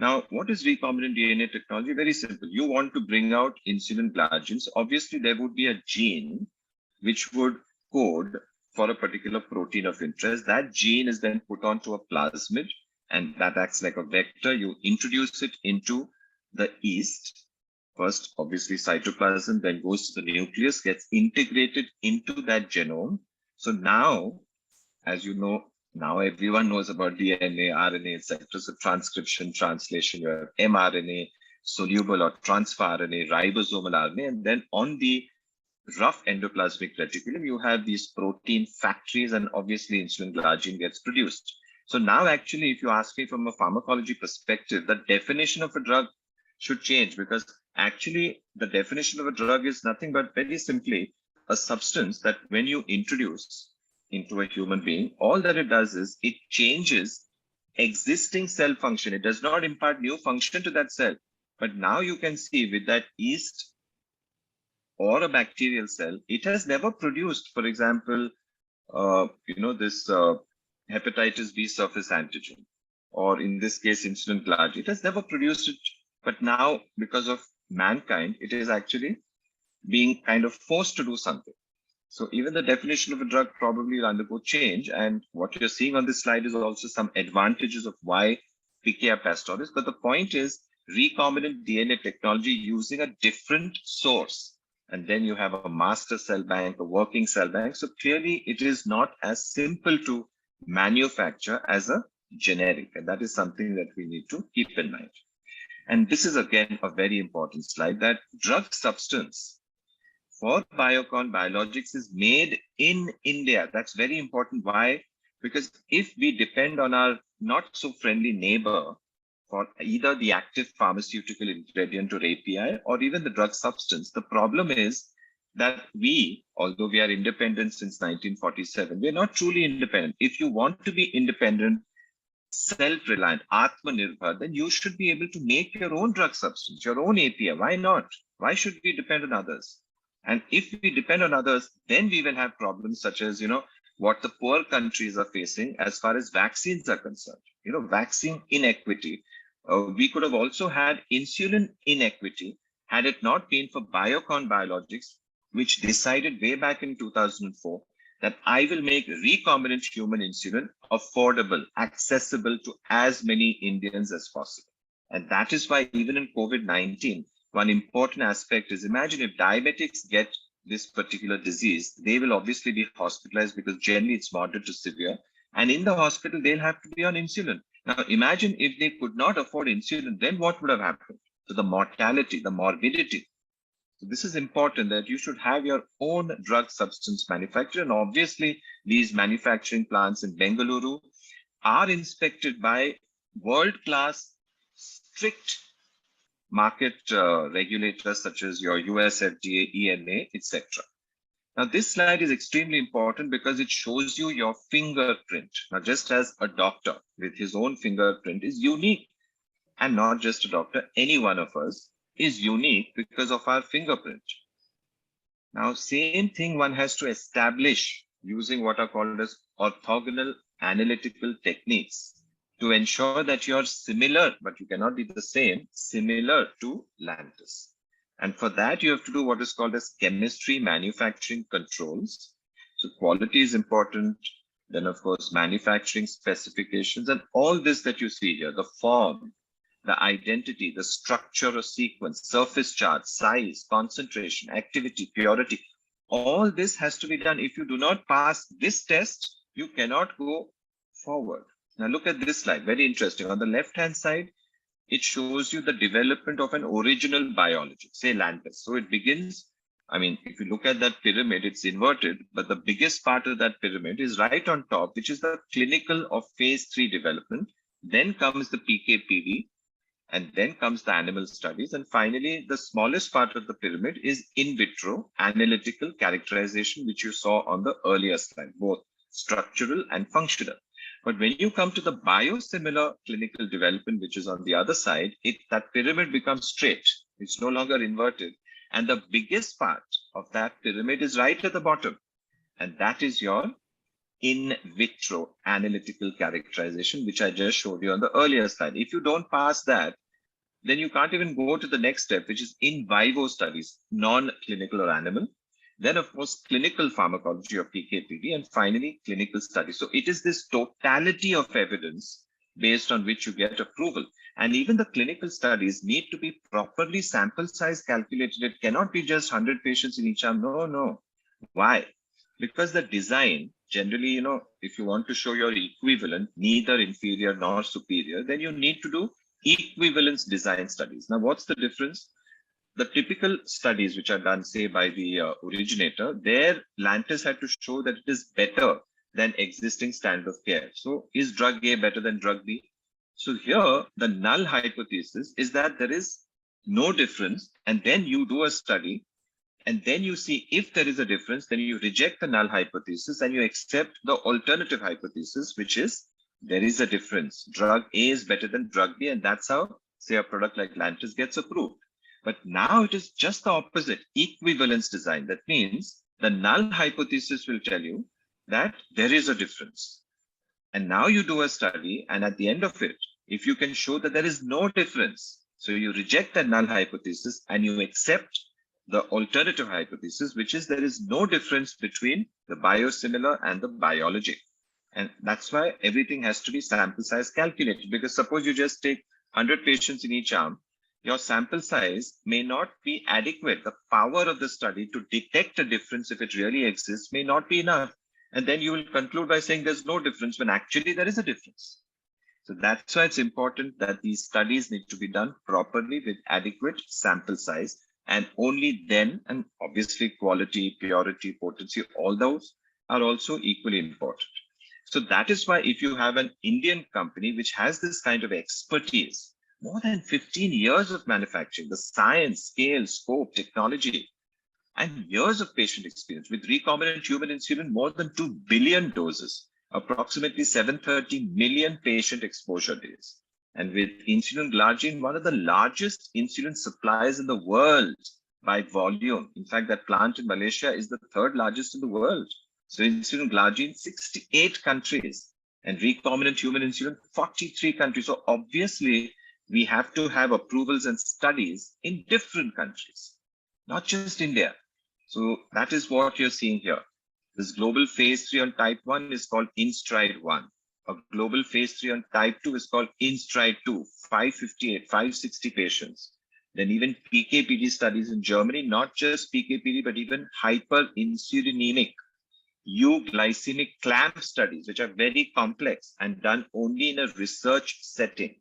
Now, what is recombinant DNA technology? Very simple. You want to bring out insulin Glargine. So obviously, there would be a gene which would code for a particular protein of interest. That gene is then put onto a plasmid, and that acts like a vector. You introduce it into the yeast. First, obviously, cytoplasm, then goes to the nucleus, gets integrated into that genome. So now, as you know, now everyone knows about DNA, RNA, etc. So transcription, translation, you have mRNA, soluble or transfer RNA, ribosomal RNA, and then on the rough endoplasmic reticulum, you have these protein factories, and obviously insulin Glargine gets produced. So now actually, if you ask me from a pharmacology perspective, the definition of a drug should change, because actually the definition of a drug is nothing but very simply a substance that when you introduce into a human being, all that it does is it changes existing cell function. It does not impart new function to that cell. But now you can see with that yeast or a bacterial cell, it has never produced, for example, this hepatitis B surface antigen, or in this case, insulin glargine. It has never produced it, but now because of mankind, it is actually being kind of forced to do something. So even the definition of a drug probably will undergo change. And what you're seeing on this slide is also some advantages of why Pichia pastoris. But the point is recombinant DNA technology using a different source. And then you have a master cell bank, a working cell bank. So clearly it is not as simple to manufacture as a generic. And that is something that we need to keep in mind. And this is again a very important slide, that drug substance for Biocon Biologics is made in India. That's very important. Why? Because if we depend on our not so friendly neighbor for either the active pharmaceutical ingredient or API or even the drug substance, the problem is that we, although we are independent since 1947, we are not truly independent. If you want to be independent, self-reliant, Atmanirbhar, then you should be able to make your own drug substance, your own API. Why not? Why should we depend on others? And if we depend on others, then we will have problems such as, what the poor countries are facing as far as vaccines are concerned. Vaccine inequity. We could have also had insulin inequity had it not been for Biocon Biologics, which decided way back in 2004 that I will make recombinant human insulin affordable, accessible to as many Indians as possible. And that is why even in COVID-19, one important aspect is, imagine if diabetics get this particular disease, they will obviously be hospitalized because generally it's moderate to severe. And in the hospital, they'll have to be on insulin. Now, imagine if they could not afford insulin, then what would have happened? So the mortality, the morbidity. So this is important, that you should have your own drug substance manufacturer. And obviously, these manufacturing plants in Bengaluru are inspected by world-class, strict market regulators such as your US FDA, EMA, etc. Now, this slide is extremely important because it shows you your fingerprint. Now, just as a doctor with his own fingerprint is unique, and not just a doctor, any one of us is unique because of our fingerprint. Now, same thing one has to establish using what are called as orthogonal analytical techniques to ensure that you're similar, but you cannot be the same, similar to Lantus. And for that, you have to do what is called as chemistry manufacturing controls. So quality is important. Then, of course, manufacturing specifications and all this that you see here, the form, the identity, the structure or sequence, surface charge, size, concentration, activity, purity, all this has to be done. If you do not pass this test, you cannot go forward. Now look at this slide, very interesting. On the left-hand side, it shows you the development of an original biologic, say Lantus. So it begins, if you look at that pyramid, it's inverted, but the biggest part of that pyramid is right on top, which is the clinical or phase 3 development. Then comes the PK/PD, and then comes the animal studies. And finally, the smallest part of the pyramid is in vitro analytical characterization, which you saw on the earlier slide, both structural and functional. But when you come to the biosimilar clinical development, which is on the other side, that pyramid becomes straight. It's no longer inverted. And the biggest part of that pyramid is right at the bottom. And that is your in vitro analytical characterization, which I just showed you on the earlier slide. If you don't pass that, then you can't even go to the next step, which is in vivo studies, non-clinical or animal. Then, of course, clinical pharmacology or PK/PD, and finally, clinical studies. So it is this totality of evidence based on which you get approval. And even the clinical studies need to be properly sample size calculated. It cannot be just 100 patients in each arm. No. Why? Because the design, generally, if you want to show your equivalent, neither inferior nor superior, then you need to do equivalence design studies. Now, what's the difference? The typical studies which are done, say, by the originator, their Lantus had to show that it is better than existing standard of care. So is drug A better than drug B? So here, the null hypothesis is that there is no difference, and then you do a study, and then you see if there is a difference, then you reject the null hypothesis and you accept the alternative hypothesis, which is there is a difference. Drug A is better than drug B, and that's how, say, a product like Lantus gets approved. But now it is just the opposite, equivalence design. That means the null hypothesis will tell you that there is a difference. And now you do a study, and at the end of it, if you can show that there is no difference, so you reject the null hypothesis and you accept the alternative hypothesis, which is there is no difference between the biosimilar and the biologic. And that's why everything has to be sample size calculated, because suppose you just take 100 patients in each arm, your sample size may not be adequate. The power of the study to detect a difference, if it really exists, may not be enough. And then you will conclude by saying there's no difference when actually there is a difference. So that's why it's important that these studies need to be done properly with adequate sample size. And only then, and obviously quality, purity, potency, all those are also equally important. So that is why if you have an Indian company which has this kind of expertise, more than 15 years of manufacturing, the science, scale, scope, technology, and years of patient experience with recombinant human insulin, more than 2 billion doses, approximately 730 million patient exposure days. And with insulin Glargine, one of the largest insulin suppliers in the world by volume. In fact, that plant in Malaysia is the third largest in the world. So insulin Glargine, 68 countries, and recombinant human insulin, 43 countries. So obviously, we have to have approvals and studies in different countries, not just India. So that is what you're seeing here. This global phase 3 on type 1 is called InStride 1. A global phase 3 on type 2 is called InStride 2, 558, 560 patients. Then even PKPD studies in Germany, not just PKPD, but even hyperinsulinemic, euglycemic clamp studies, which are very complex and done only in a research setting.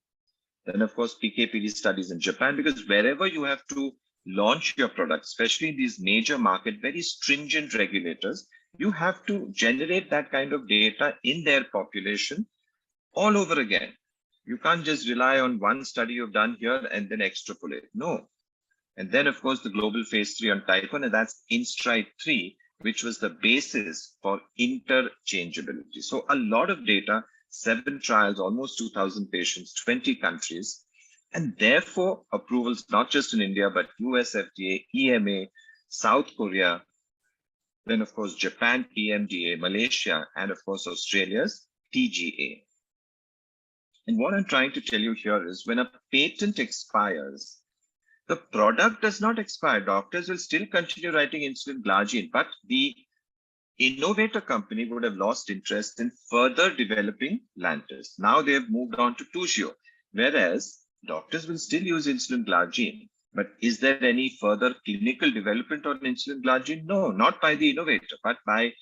Then, of course, PKPD studies in Japan, because wherever you have to launch your product, especially in these major market, very stringent regulators, you have to generate that kind of data in their population all over again. You can't just rely on one study you've done here and then extrapolate. No. And then, of course, the global phase 3 on type 1, and that's InStride 3, which was the basis for interchangeability. So a lot of data, 7 trials, almost 2,000 patients, 20 countries, and therefore approvals not just in India, but US FDA, EMA, South Korea, then of course Japan, PMDA, Malaysia, and of course Australia's TGA. And what I'm trying to tell you here is when a patent expires, the product does not expire. Doctors will still continue writing insulin Glargine, but the innovator company would have lost interest in further developing Lantus. Now they have moved on to Toujeo, whereas doctors will still use insulin Glargine. But is there any further clinical development on insulin Glargine? No, not by the innovator, but by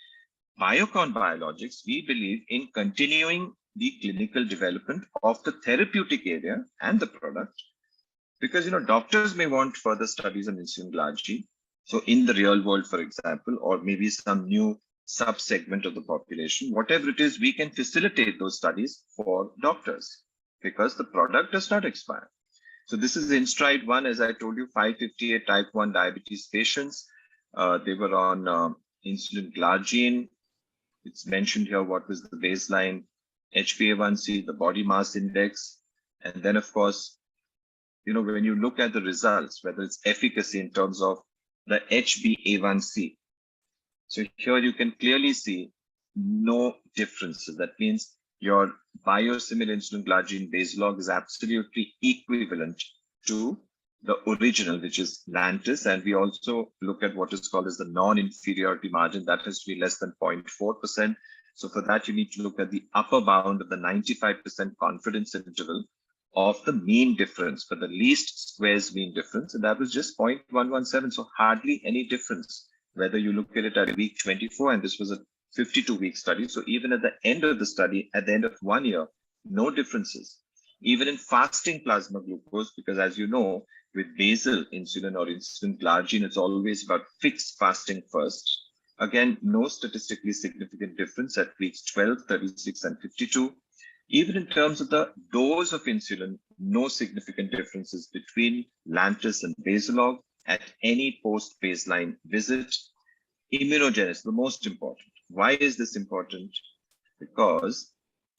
Biocon Biologics. We believe in continuing the clinical development of the therapeutic area and the product, because doctors may want further studies on insulin Glargine. So in the real world, for example, or maybe some new sub-segment of the population, whatever it is, we can facilitate those studies for doctors because the product does not expire. So this is InStride 1, as I told you, 558 type 1 diabetes patients. They were on insulin Glargine. It's mentioned here what was the baseline HbA1c, the body mass index. And then, of course, when you look at the results, whether it's efficacy in terms of the HbA1c. So here you can clearly see no differences. That means your biosimilar insulin Glargine base log is absolutely equivalent to the original, which is Lantus. And we also look at what is called as the non-inferiority margin. That has to be less than 0.4%. So for that, you need to look at the upper bound of the 95% confidence interval of the mean difference, for the least squares mean difference, and that was just 0.117. So hardly any difference, whether you look at it at week 24, and this was a 52-week study. So even at the end of the study, at the end of 1 year, no differences. Even in fasting plasma glucose, because as you know, with basal insulin or insulin Glargine, it's always about fixed fasting first. Again, no statistically significant difference at weeks 12, 36, and 52. Even in terms of the dose of insulin, no significant differences between Lantus and Basilog at any post-baseline visit. Immunogenicity, the most important. Why is this important? Because,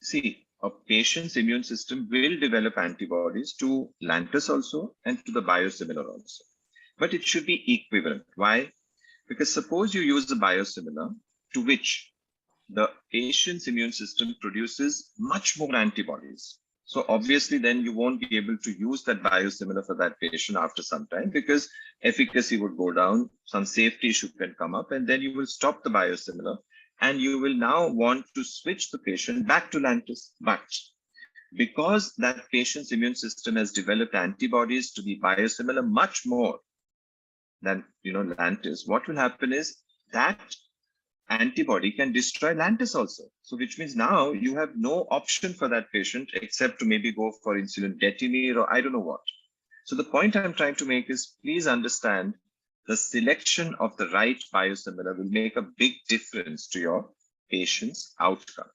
see, a patient's immune system will develop antibodies to Lantus also and to the biosimilar also. But it should be equivalent. Why? Because suppose you use the biosimilar to which the patient's immune system produces much more antibodies. So obviously then you won't be able to use that biosimilar for that patient after some time because efficacy would go down, some safety issue can come up, and then you will stop the biosimilar and you will now want to switch the patient back to Lantus. But because that patient's immune system has developed antibodies to the biosimilar much more than Lantus, what will happen is that antibody can destroy Lantus also. So which means now you have no option for that patient except to maybe go for insulin detimir or I don't know what. So the point I'm trying to make is please understand the selection of the right biosimilar will make a big difference to your patient's outcome.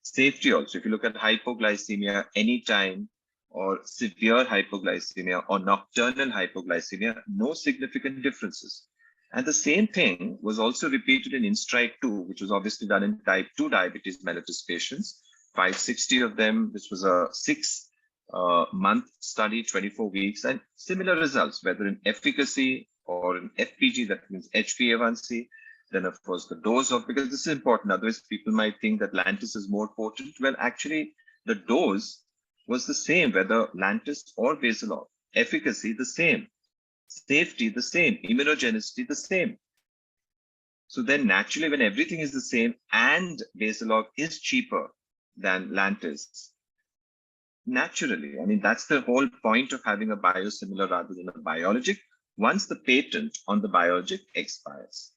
Safety also, if you look at hypoglycemia anytime or severe hypoglycemia or nocturnal hypoglycemia, no significant differences. And the same thing was also repeated in INSTRIDE 2, which was obviously done in type 2 diabetes mellitus patients, 560 of them. This was a 6-month study, 24 weeks, and similar results, whether in efficacy or in FPG, that means HbA1c. Then, of course, the dose of, because this is important, otherwise people might think that Lantus is more potent. Well, actually, the dose was the same, whether Lantus or Basilog. Efficacy, the same. Safety, the same. Immunogenicity, the same. So then naturally, when everything is the same and Basilog is cheaper than Lantus, naturally, I mean, that's the whole point of having a biosimilar rather than a biologic, once the patent on the biologic expires.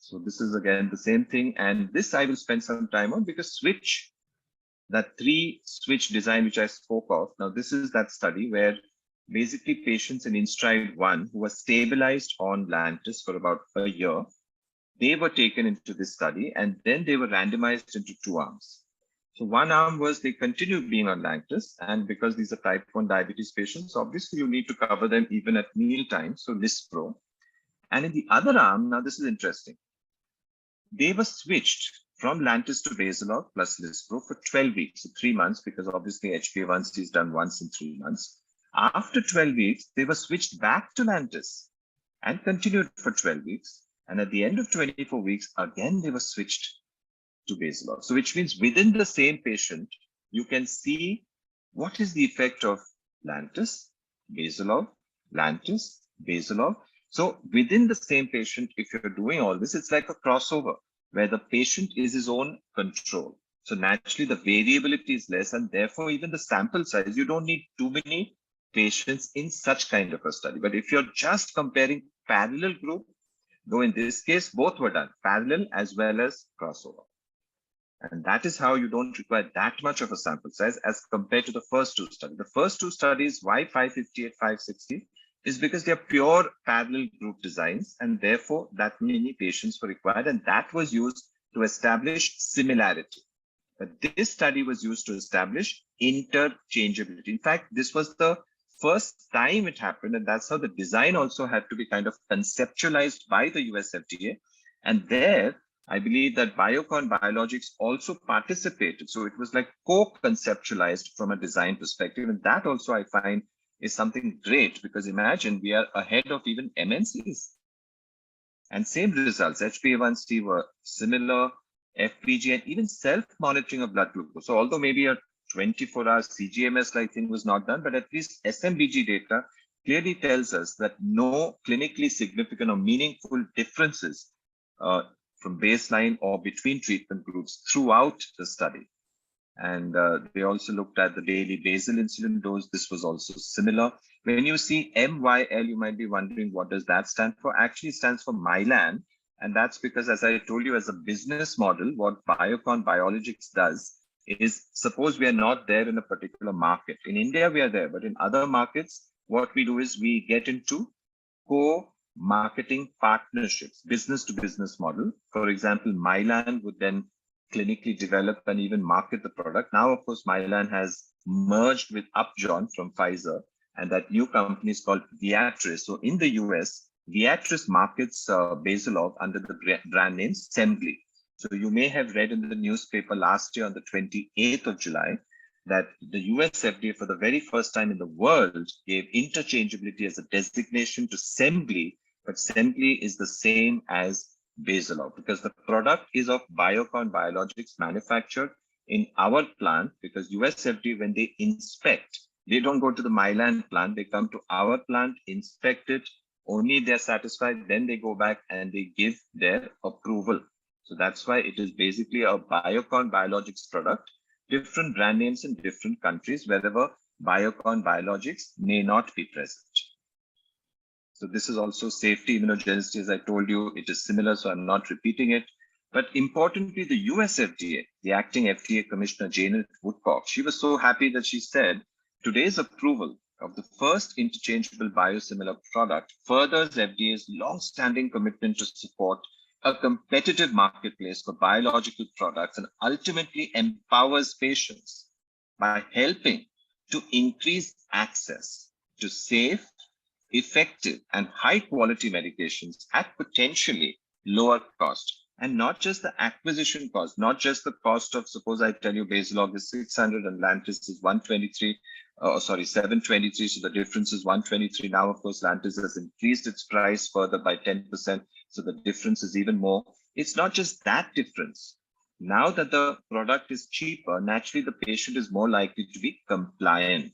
So this is again the same thing. And this I will spend some time on because switch, that 3-switch design which I spoke of. Now, this is that study where basically patients in INSTRIDE 1 who were stabilized on Lantus for about a year, they were taken into this study and then they were randomized into 2 arms. So one arm was they continued being on Lantus, and because these are type 1 diabetes patients, obviously you need to cover them even at meal time, so Lispro. And in the other arm, now this is interesting, they were switched from Lantus to Basilog plus Lispro for 12 weeks, so 3 months, because obviously HbA1c is done once in 3 months. After 12 weeks, they were switched back to Lantus and continued for 12 weeks. And at the end of 24 weeks, again, they were switched to Basilog. So which means within the same patient, you can see what is the effect of Lantus, Basilog, Lantus, Basilog. So within the same patient, if you're doing all this, it's like a crossover where the patient is his own control. So naturally, the variability is less, and therefore even the sample size, you don't need too many patients in such kind of a study. But if you're just comparing parallel group, though in this case, both were done, parallel as well as crossover. And that is how you don't require that much of a sample size as compared to the first 2 studies. The first 2 studies, why 558, 560, is because they are pure parallel group designs, and therefore that many patients were required, and that was used to establish similarity. But this study was used to establish interchangeability. In fact, this was the first time it happened, and that's how the design also had to be kind of conceptualized by the US FDA. And there, I believe that Biocon Biologics also participated. So it was like co-conceptualized from a design perspective. And that also I find is something great, because imagine we are ahead of even MNCs. And same results, HbA1c were similar, FPG, and even self-monitoring of blood glucose. So although maybe a 24-hour CGMS-like thing was not done, but at least SMBG data clearly tells us that no clinically significant or meaningful differences from baseline or between treatment groups throughout the study. And they also looked at the daily basal insulin dose. This was also similar. When you see MYL, you might be wondering, what does that stand for? Actually, it stands for Mylan. And that's because, as I told you, as a business model, what Biocon Biologics does is, suppose we are not there in a particular market. In India, we are there, but in other markets, what we do is we get into marketing partnerships, business to business model. For example, Mylan would then clinically develop and even market the product. Now, of course, Mylan has merged with Upjohn from Pfizer, and that new company is called Viatris. So in the US, Viatris markets Basilov under the brand name Semglee. So you may have read in the newspaper last year on the 28th of July that the US FDA for the very first time in the world gave interchangeability as a designation to Semglee, but Semglee is the same as Basilov because the product is of Biocon Biologics manufactured in our plant, because US FDA, when they inspect, they don't go to the Mylan plant, they come to our plant, inspect it, only if they're satisfied, then they go back and they give their approval. So that's why it is basically a Biocon Biologics product, different brand names in different countries wherever Biocon Biologics may not be present. So this is also safety immunogenicity, as I told you, it is similar, so I'm not repeating it. But importantly, the US FDA, the acting FDA Commissioner Jain Woodcock, she was so happy that she said, today's approval of the first interchangeable biosimilar product furthers FDA's long-standing commitment to support a competitive marketplace for biological products and ultimately empowers patients by helping to increase access to safe, effective, and high-quality medications at potentially lower cost. And not just the acquisition cost, not just the cost of, suppose I tell you Basilog is 600 and Lantus is 123, 723. So the difference is 123. Now, of course, Lantus has increased its price further by 10%. So the difference is even more. It's not just that difference. Now that the product is cheaper, naturally the patient is more likely to be compliant.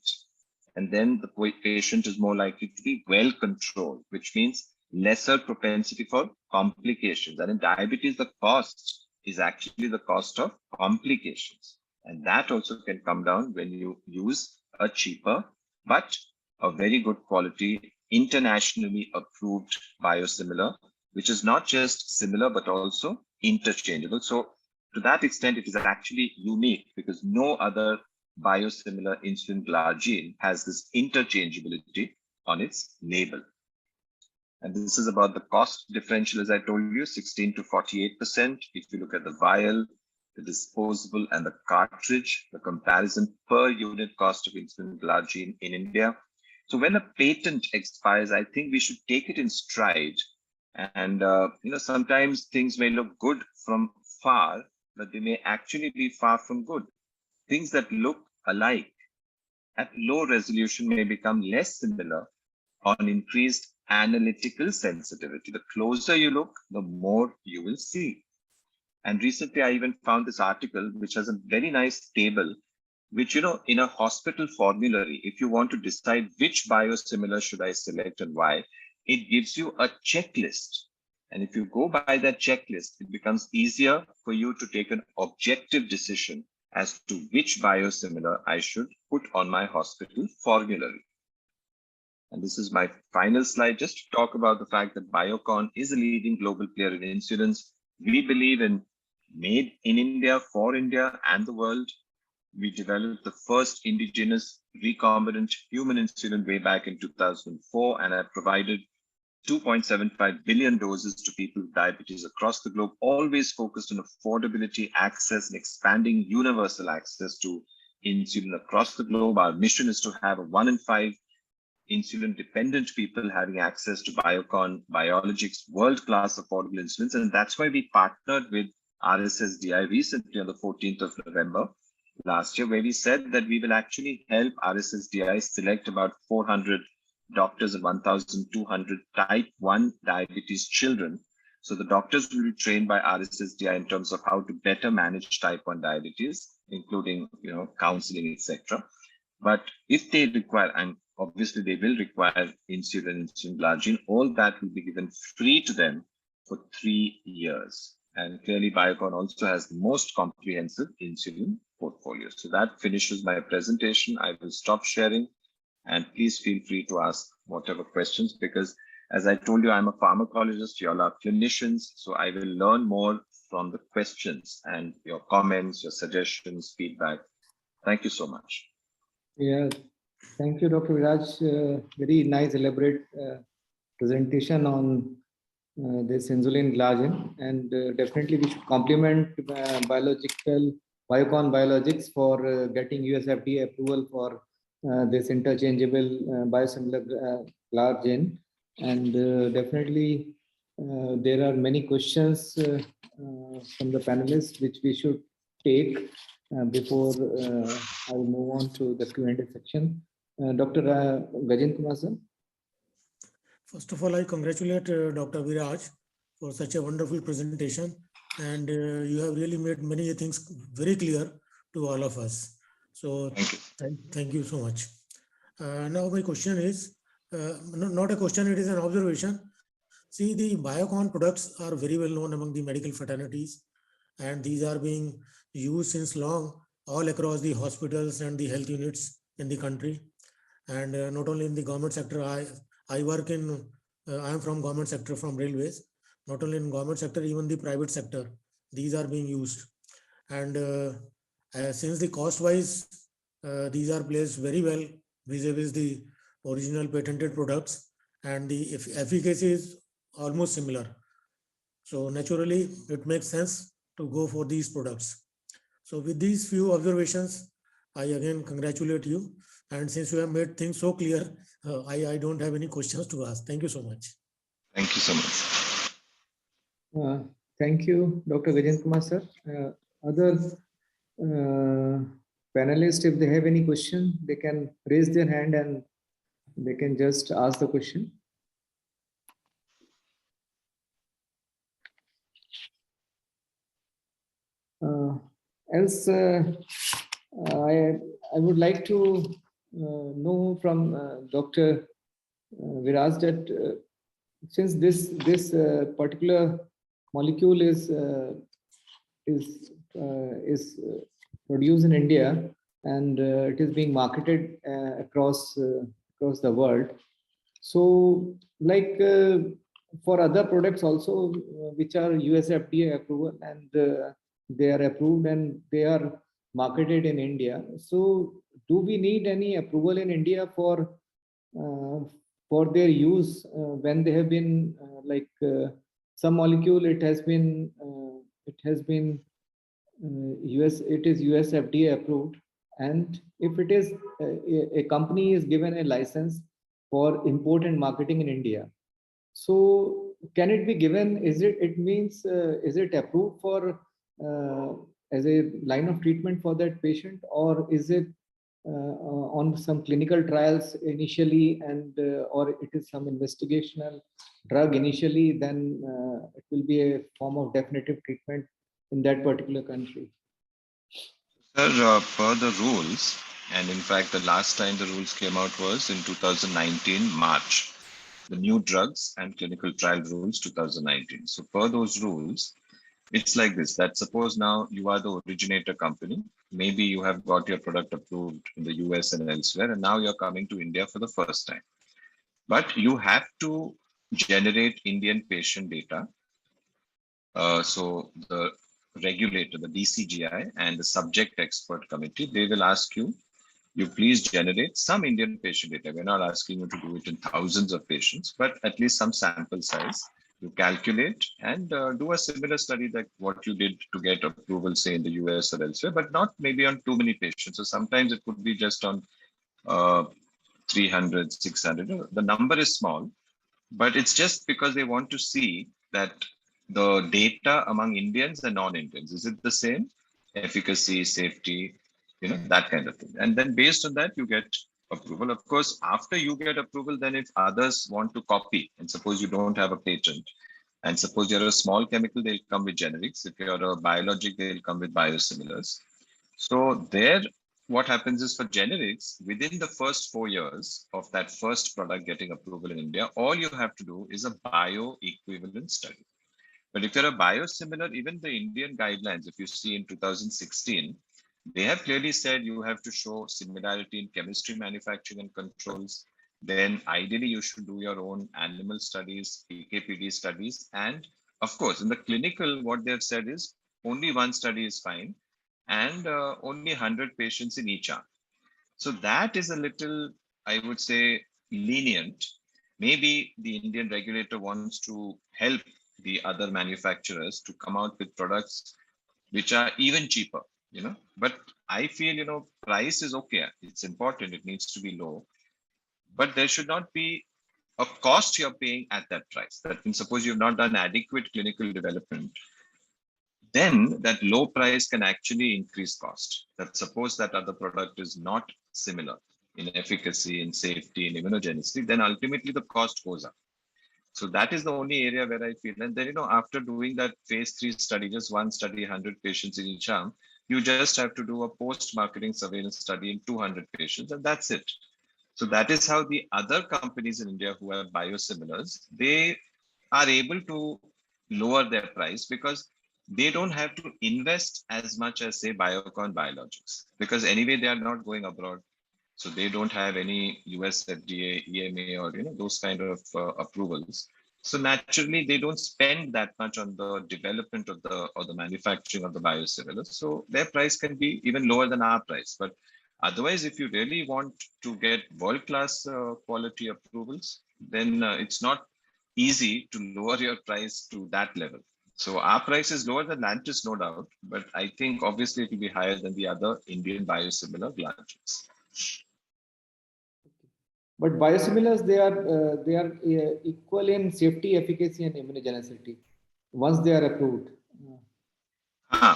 And then the patient is more likely to be well controlled, which means lesser propensity for complications. And in diabetes, the cost is actually the cost of complications. And that also can come down when you use a cheaper, but a very good quality, internationally approved biosimilar, which is not just similar, but also interchangeable. So to that extent, it is actually unique because no other biosimilar insulin Glargine has this interchangeability on its label. And this is about the cost differential, as I told you, 16 to 48%. If you look at the vial, the disposable, and the cartridge, the comparison per unit cost of insulin Glargine in India. So when a patent expires, I think we should take it in stride. And sometimes things may look good from far, but they may actually be far from good. Things that look alike at low resolution may become less similar on increased analytical sensitivity. The closer you look, the more you will see. And recently, I even found this article, which has a very nice table, which, in a hospital formulary, if you want to decide which biosimilar should I select and why, it gives you a checklist. And if you go by that checklist, it becomes easier for you to take an objective decision as to which biosimilar I should put on my hospital formulary. And this is my final slide, just to talk about the fact that Biocon is a leading global player in insulins. We believe in made in India, for India and the world. We developed the first indigenous recombinant human insulin way back in 2004 and have provided 2.75 billion doses to people with diabetes across the globe, always focused on affordability, access, and expanding universal access to insulin across the globe. Our mission is to have 1 in 5 insulin-dependent people having access to Biocon Biologics world-class affordable insulins. And that's why we partnered with RSSDI recently on the 14th of November last year, where we said that we will actually help RSSDI select about 400 doctors and 1,200 type 1 diabetes children. So the doctors will be trained by RSSDI in terms of how to better manage type 1 diabetes, including counseling, etc. But if they require, and obviously they will require insulin Glargine, all that will be given free to them for 3 years. And clearly Biocon also has the most comprehensive insulin portfolio. So that finishes my presentation. I will stop sharing and please feel free to ask whatever questions, because as I told you, I'm a pharmacologist, you all are clinicians. So I will learn more from the questions and your comments, your suggestions, feedback. Thank you so much. Yeah, thank you, Dr. Viraj. Very nice, elaborate presentation on this insulin Glargine, and definitely we should complement Biocon Biologics for getting US FDA approval for this interchangeable biosimilar Glargine, and definitely there are many questions from the panelists which we should take before I will move on to the Q&A section. Dr. Gajin Kumar sir. First of all, I congratulate Dr. Viraj for such a wonderful presentation, and you have really made many things very clear to all of us. So thank you so much. Now my question is, not a question, it is an observation. See, the Biocon products are very well known among the medical fraternities, and these are being used since long all across the hospitals and the health units in the country. And not only in the government sector, I work in, I am from government sector, from railways. Not only in government sector, even the private sector, these are being used. And since the cost-wise, these are placed very well vis-a-vis the original patented products, and the efficacy is almost similar. So naturally, it makes sense to go for these products. So with these few observations, I again congratulate you. And since you have made things so clear, I don't have any questions to ask. Thank you so much. Thank you so much. Thank you, Dr. Vijay Kumar sir. Other panelists, if they have any question, they can raise their hand and they can just ask the question. Else, I would like to know from Dr. Viraj that since this particular molecule is produced in India and it is being marketed across the world. So, like for other products also, which are US FDA approval and they are approved and they are marketed in India. So, do we need any approval in India for their use when they have been some molecule? It has been US FDA approved, and if it is a company is given a license for import and marketing in India, so can it be given? Is it approved for as a line of treatment for that patient, or is it on some clinical trials initially, and or it is some investigational drug initially, then it will be a form of definitive treatment in that particular country? Sir, per the rules, and in fact, the last time the rules came out was in 2019, March, the new drugs and clinical trial rules 2019. So per those rules, it's like this, that suppose now you are the originator company, maybe you have got your product approved in the US and elsewhere, and now you're coming to India for the first time. But you have to generate Indian patient data. So the regulator, the DCGI and the subject expert committee, they will ask you, you please generate some Indian patient data. We're not asking you to do it in thousands of patients, but at least some sample size. You calculate and do a similar study like what you did to get approval, say in the US or elsewhere, but not maybe on too many patients. So sometimes it could be just on 300, 600. The number is small, but it's just because they want to see that the data among Indians and non-Indians, is it the same? Efficacy, safety, that kind of thing. And then based on that, you get approval. Of course, after you get approval, then if others want to copy, and suppose you don't have a patent, and suppose you're a small chemical, they'll come with generics. If you're a biologic, they'll come with biosimilars. So there, what happens is for generics, within the first 4 years of that first product getting approval in India, all you have to do is a bioequivalent study. But if you're a biosimilar, even the Indian guidelines, if you see in 2016, they have clearly said you have to show similarity in chemistry, manufacturing, and controls. Then ideally, you should do your own animal studies, PKPD studies. And of course, in the clinical, what they've said is only one study is fine, and only 100 patients in each arm. So that is a little, I would say, lenient. maybe the Indian regulator wants to help the other manufacturers to come out with products which are even cheaper, But I feel, price is okay. It's important. It needs to be low, but there should not be a cost you're paying at that price. That means suppose you've not done adequate clinical development, then that low price can actually increase cost. That suppose that other product is not similar in efficacy, in safety, in immunogenicity, then ultimately the cost goes up. So that is the only area where I feel. And then, after doing that phase 3 study, just one study, 100 patients in each arm, you just have to do a post-marketing surveillance study in 200 patients, and that's it. So that is how the other companies in India who have biosimilars, they are able to lower their price because they don't have to invest as much as, say, Biocon Biologics, because anyway, they are not going abroad. So they don't have any US FDA, EMA, or those kind of approvals. So naturally, they don't spend that much on the development of the manufacturing of the biosimilars. So their price can be even lower than our price. But otherwise, if you really want to get world-class quality approvals, then it's not easy to lower your price to that level. So our price is lower than Lantus, no doubt, but I think obviously it will be higher than the other Indian biosimilar Glargines. But biosimilars, they are equal in safety, efficacy, and immunogenicity once they are approved.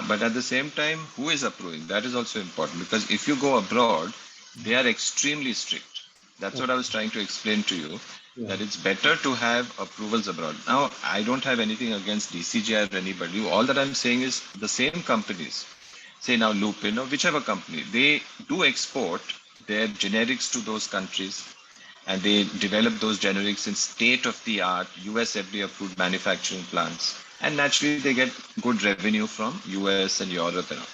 But at the same time, who is approving? That is also important, because if you go abroad, they are extremely strict. That's what I was trying to explain to you, that it's better to have approvals abroad. Now, I don't have anything against DCGI or anybody. All that I'm saying is the same companies, say now Lupin or whichever company, they do export their generics to those countries, and they develop those generics in state-of-the-art US FDA approved manufacturing plants. And naturally, they get good revenue from US and Europe and all.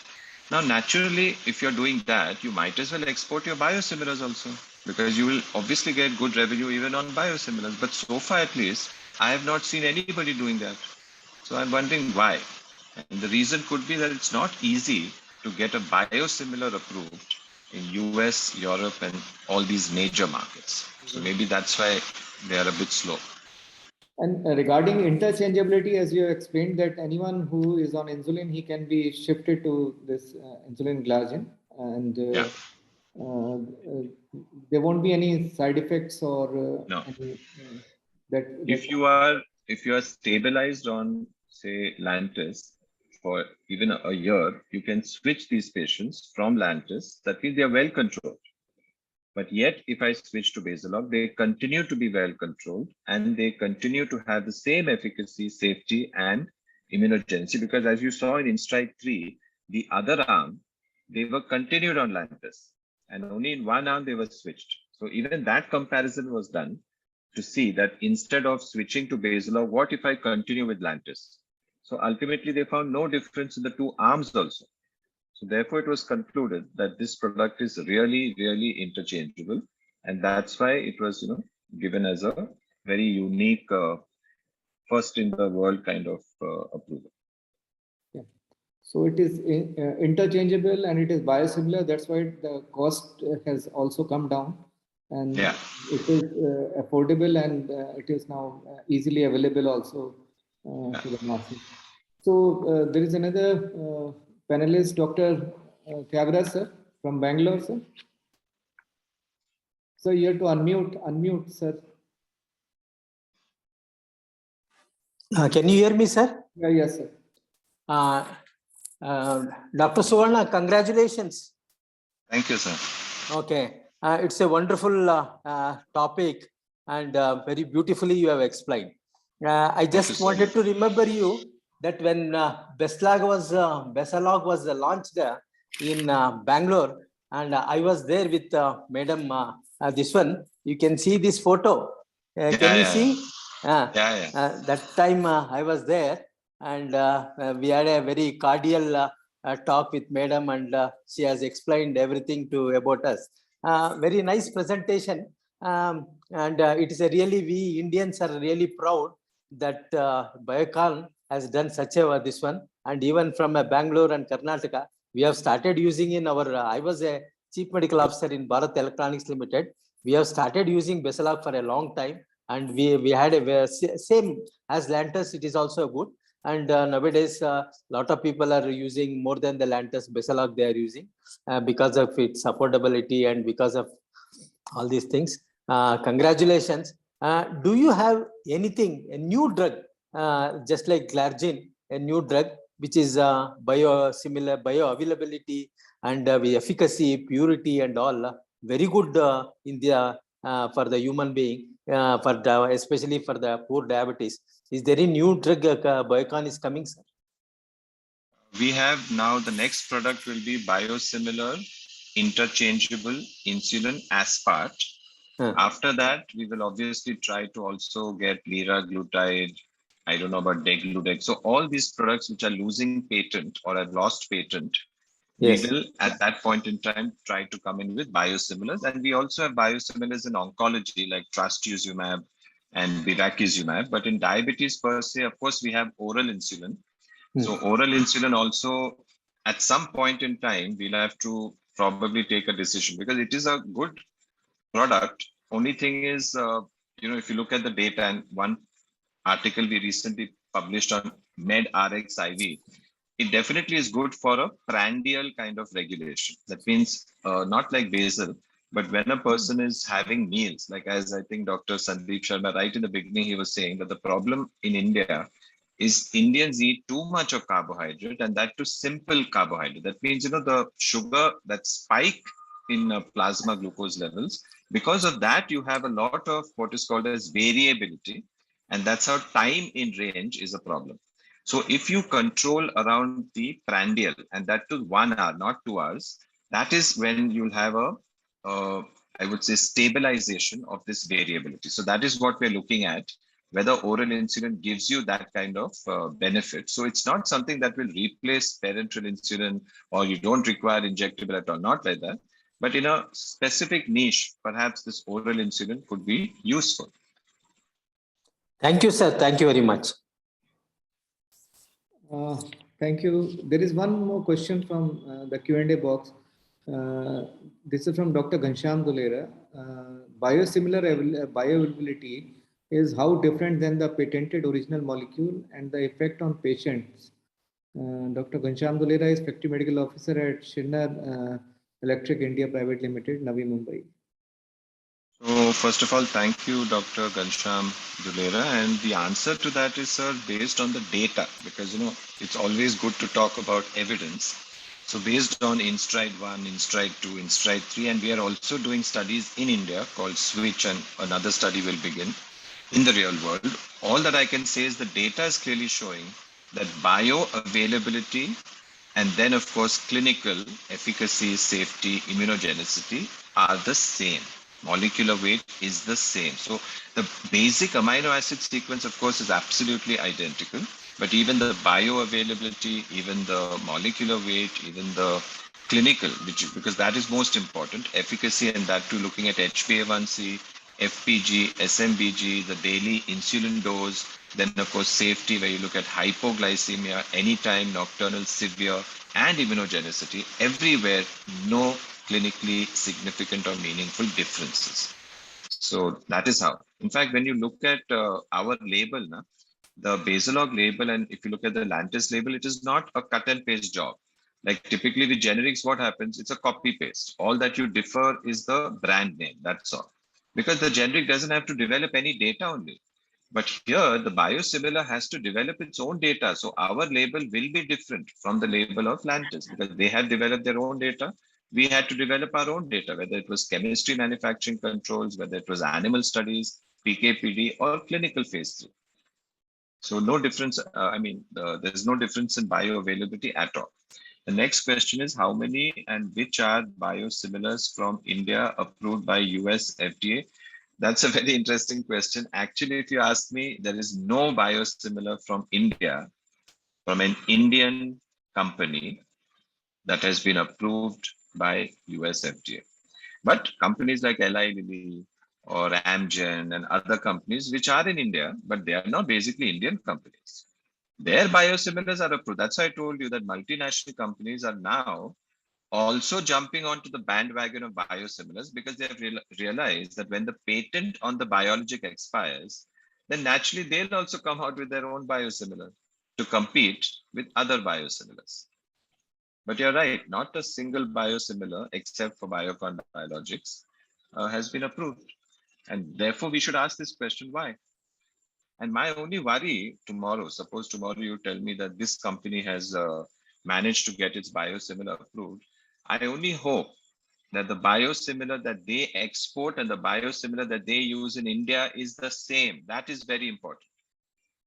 Now, naturally, if you're doing that, you might as well export your biosimilars also, because you will obviously get good revenue even on biosimilars. But so far, at least, I have not seen anybody doing that. So I'm wondering why. And the reason could be that it's not easy to get a biosimilar approved in US, Europe, and all these major markets. So maybe that's why they are a bit slow. And regarding interchangeability, as you explained, that anyone who is on insulin, he can be shifted to this insulin glargine, and there won't be any side effects or no. any, If you are stabilized on, say, Lantus for even a year, you can switch these patients from Lantus. That means they are well controlled. But yet, if I switch to Basalog, they continue to be well controlled, and they continue to have the same efficacy, safety, and immunogenicity. Because as you saw in InStride 3, the other arm, they were continued on Lantus, and only in one arm they were switched. So even that comparison was done to see that instead of switching to Basalog, what if I continue with Lantus? So ultimately, they found no difference in the two arms also. So therefore, it was concluded that this product is really, really interchangeable, and that's why it was, given as a very unique, first in the world kind of approval. Yeah. So it is interchangeable and it is biosimilar. That's why the cost has also come down, and it is affordable, and it is now easily available also to the masses. So there is another panelist, Dr. Viraj, sir, from Bangalore, sir. So you have to unmute, sir. Can you hear me, sir? Yeah, yes, sir. Dr. Suvarna, congratulations. Thank you, sir. Okay, it's a wonderful topic, and very beautifully you have explained. I just wanted to remember you that when Basalog was launched in Bangalore, and I was there with Madam. This one, you can see this photo. Can you see? That time I was there, and we had a very cordial talk with Madam, and she has explained everything about us. Very nice presentation, and it is a really, we Indians are really proud that Biocon has done such a this one, and even from Bangalore and Karnataka, we have started using in our. I was a chief medical officer in Bharat Electronics Limited. We have started using Basalog for a long time, and we had a same as Lantus. It is also good. And nowadays, a lot of people are using more than the Lantus Basalog they are using because of its affordability and because of all these things. Congratulations. Do you have anything, a new drug, just like Glargine, a new drug, which is biosimilar, bioavailability and efficacy, purity and all, very good in the for the human being, especially for the poor diabetes. Is there any new drug Biocon is coming, sir? We have now the next product will be biosimilar interchangeable insulin aspart. After that, we will obviously try to also get liraglutide. I don't know about degludec. So all these products which are losing patent or have lost patent, we will at that point in time try to come in with biosimilars. And we also have biosimilars in oncology like trastuzumab and bevacizumab. But in diabetes per se, of course, we have oral insulin. So oral insulin also, at some point in time, we'll have to probably take a decision because it is a good product. Only thing is, if you look at the data, and one article we recently published on MedRx IV, it definitely is good for a prandial kind of regulation. That means not like basal, but when a person is having meals, like as I think Dr. Sandeep Sharma, right in the beginning, he was saying that the problem in India is Indians eat too much of carbohydrate, and that too simple carbohydrate. That means, the sugar that spike in plasma glucose levels, because of that, you have a lot of what is called as variability. And that's how time in range is a problem. So if you control around the prandial, and that to 1 hour, not 2 hours, that is when you'll have I would say, stabilization of this variability. So that is what we're looking at, whether oral insulin gives you that kind of benefit. So it's not something that will replace parenteral insulin or you don't require injectable at all, not like that. But in a specific niche, perhaps this oral insulin could be useful. Thank you, sir. Thank you very much. Thank you. There is one more question from the Q&A box. This is from Dr. Ghanshyam Dulera. Biosimilar bioavailability is how different than the patented original molecule and the effect on patients. Dr. Ghanshyam Dulera is Factory Medical Officer at Shinnar Electric India Private Limited, Navi Mumbai. So first of all, thank you, Dr. Ghanshyam Dulera. And the answer to that is, sir, based on the data, because, it's always good to talk about evidence. So based on InStride 1, InStride 2, InStride 3, and we are also doing studies in India called Switch, and another study will begin in the real world. All that I can say is the data is clearly showing that bioavailability and then, of course, clinical efficacy, safety, immunogenicity are the same. Molecular weight is the same. So the basic amino acid sequence, of course, is absolutely identical. But even the bioavailability, even the molecular weight, even the clinical, because that is most important, efficacy, and that too looking at HbA1c, FPG, SMBG, the daily insulin dose, then of course safety where you look at hypoglycemia, anytime, nocturnal, severe, and immunogenicity, everywhere, no clinically significant or meaningful differences. So that is how. In fact, when you look at our label, the Basalog label, and if you look at the Lantus label, it is not a cut and paste job. Like typically with generics, what happens? It's a copy paste. All that you differ is the brand name. That's all. Because the generic doesn't have to develop any data only. But here, the biosimilar has to develop its own data. So our label will be different from the label of Lantus because they have developed their own data. We had to develop our own data, whether it was chemistry manufacturing controls, whether it was animal studies, PKPD, or clinical phase 3. So no difference. There's no difference in bioavailability at all. The next question is how many and which are biosimilars from India approved by US FDA? That's a very interesting question. Actually, if you ask me, there is no biosimilar from India, from an Indian company that has been approved by US FDA. But companies like Eli Lilly or Amgen and other companies which are in India, but they are not basically Indian companies. Their biosimilars are approved. That's why I told you that multinational companies are now also jumping onto the bandwagon of biosimilars because they have realized that when the patent on the biologic expires, then naturally they'll also come out with their own biosimilar to compete with other biosimilars. But you're right, not a single biosimilar except for Biocon Biologics has been approved. And therefore, we should ask this question, why? And my only worry tomorrow, suppose tomorrow you tell me that this company has managed to get its biosimilar approved, I only hope that the biosimilar that they export and the biosimilar that they use in India is the same. That is very important.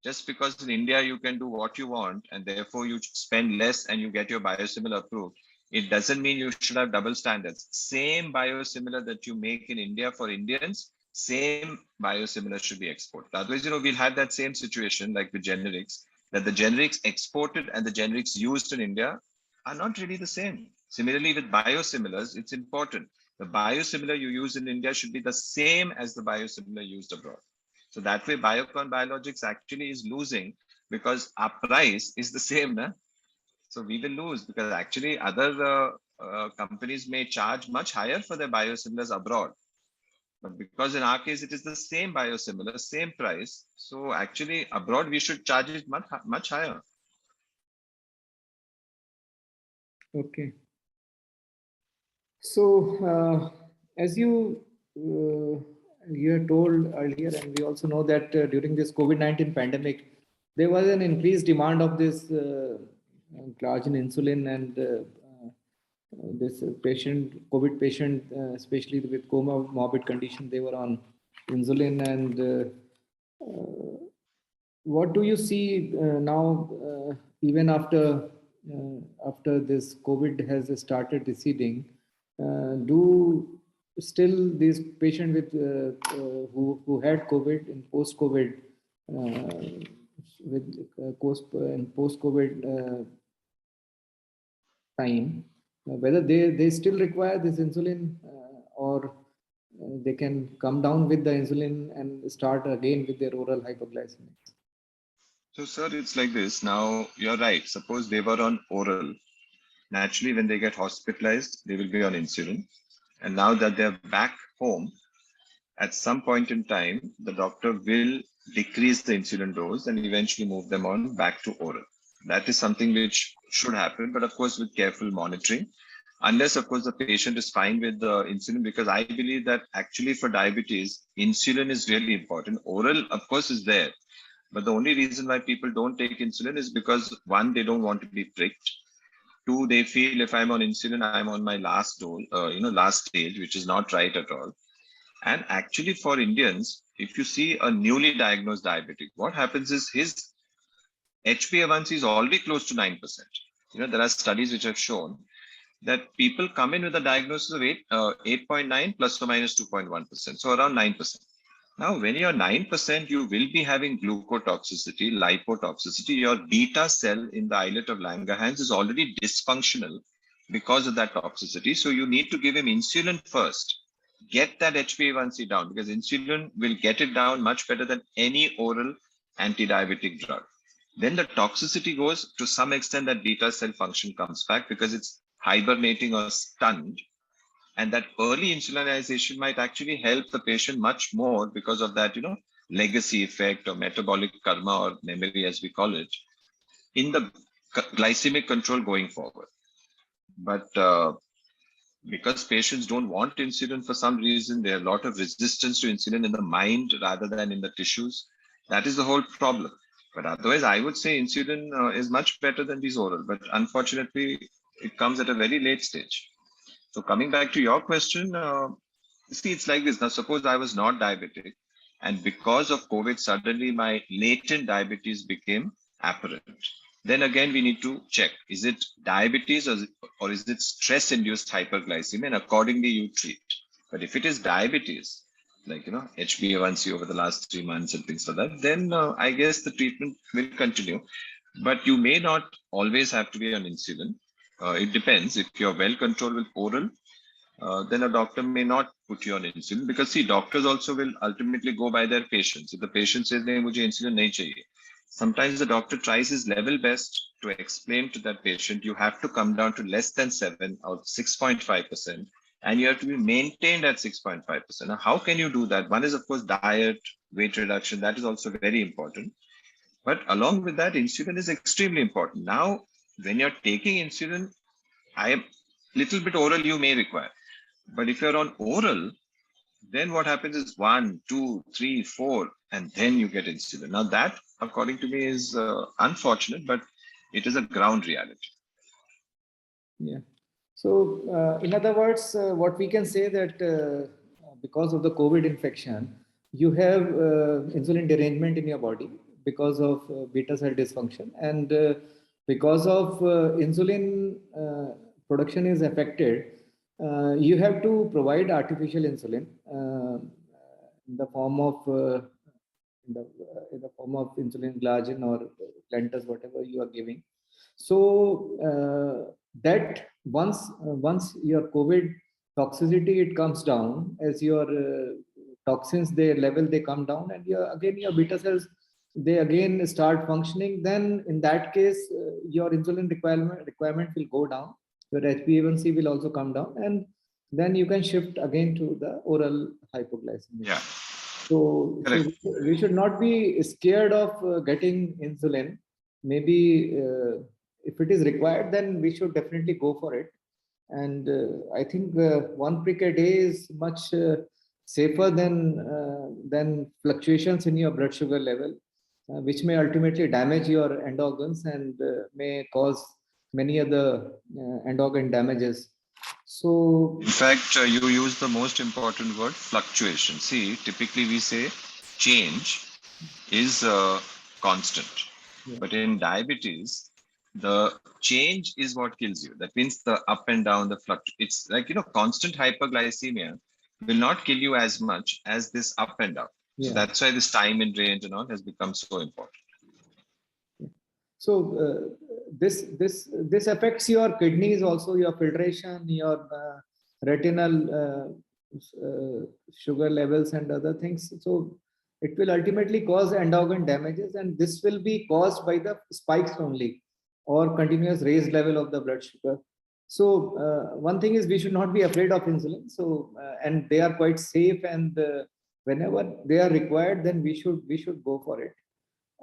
Just because in India you can do what you want and therefore you spend less and you get your biosimilar approved, it doesn't mean you should have double standards. Same biosimilar that you make in India for Indians, same biosimilar should be exported. Otherwise, we'll have that same situation like with generics, that the generics exported and the generics used in India are not really the same. Similarly, with biosimilars, it's important. The biosimilar you use in India should be the same as the biosimilar used abroad. So that way, Biocon Biologics actually is losing because our price is the same. Na? So we will lose because actually other companies may charge much higher for their biosimilars abroad. But because in our case, it is the same biosimilar, same price. So actually abroad, we should charge it much higher. Okay. So as you had told earlier, and we also know that during this COVID-19 pandemic, there was an increased demand of this Glargine insulin, and this COVID patient, especially with comorbid condition, they were on insulin. And what do you see now, even after this COVID has started receding? Do still these patients with who had COVID in post-COVID post-COVID time, whether they still require this insulin or they can come down with the insulin and start again with their oral hypoglycemics? So, sir, it's like this. Now, you're right. Suppose they were on oral. Naturally, when they get hospitalized, they will be on insulin. And now that they're back home, at some point in time, the doctor will decrease the insulin dose and eventually move them on back to oral. That is something which should happen, but of course, with careful monitoring. Unless, of course, the patient is fine with the insulin, because I believe that actually for diabetes, insulin is really important. Oral, of course, is there. But the only reason why people don't take insulin is because, one, they don't want to be pricked. Two, they feel if I'm on insulin, I'm on my last dose, last stage, which is not right at all. And actually for Indians, if you see a newly diagnosed diabetic, what happens is his HbA1c is already close to 9%. There are studies which have shown that people come in with a diagnosis of 8.9 plus or minus 2.1%, so around 9%. Now, when you're 9%, you will be having glucotoxicity, lipotoxicity. Your beta cell in the islet of Langerhans is already dysfunctional because of that toxicity. So you need to give him insulin first. Get that HbA1c down, because insulin will get it down much better than any oral anti-diabetic drug. Then the toxicity goes to some extent, that beta cell function comes back because it's hibernating or stunned. And that early insulinization might actually help the patient much more because of that, legacy effect or metabolic karma or memory, as we call it, in the glycemic control going forward. But because patients don't want insulin for some reason, there are a lot of resistance to insulin in the mind rather than in the tissues. That is the whole problem. But otherwise, I would say insulin is much better than these oral. But unfortunately, it comes at a very late stage. So coming back to your question, see, it's like this. Now, suppose I was not diabetic, and because of COVID, suddenly my latent diabetes became apparent. Then again, we need to check, is it diabetes or is it stress-induced hyperglycemia? And accordingly, you treat. But if it is diabetes, like, HbA1c over the last 3 months and things like that, then I guess the treatment will continue. But you may not always have to be on insulin. It depends. If you're well controlled with oral, then a doctor may not put you on insulin, because see, doctors also will ultimately go by their patients. If the patient says, "Nahi, mujhe insulin nahi chahiye," sometimes the doctor tries his level best to explain to that patient, you have to come down to less than 7 or 6.5%, and you have to be maintained at 6.5%. Now, how can you do that? One is, of course, diet, weight reduction. That is also very important. But along with that, insulin is extremely important. Now, when you're taking insulin, little bit oral you may require. But if you're on oral, then what happens is 1, 2, 3, 4, and then you get insulin. Now that, according to me, is unfortunate, but it is a ground reality. Yeah. So in other words, what we can say that because of the COVID infection, you have insulin derangement in your body because of beta cell dysfunction, and because of insulin production is affected, you have to provide artificial insulin in the form of in the form of insulin glargine or Lantus, whatever you are giving. So that once your COVID toxicity it comes down, as your toxins they come down, and your beta cells they again start functioning, then in that case your insulin requirement will go down, your HbA1c will also come down, and then you can shift again to the oral hypoglycemia. Yeah. So we should not be scared of getting insulin. Maybe if it is required, then we should definitely go for it. And I think 1 prick a day is much safer than fluctuations in your blood sugar level, which may ultimately damage your end organs and may cause many other end organ damages. So, in fact, you use the most important word, fluctuation. See, typically we say change is constant, but in diabetes, the change is what kills you. That means the up and down, the fluctuation. It's like, constant hyperglycemia will not kill you as much as this up and down. So that's why this time in range and all has become so important. So this affects your kidneys also, your filtration, your retinal sugar levels and other things. So it will ultimately cause end organ damages, and this will be caused by the spikes only or continuous raised level of the blood sugar. So one thing is we should not be afraid of insulin. So and they are quite safe, and whenever they are required, then we should go for it.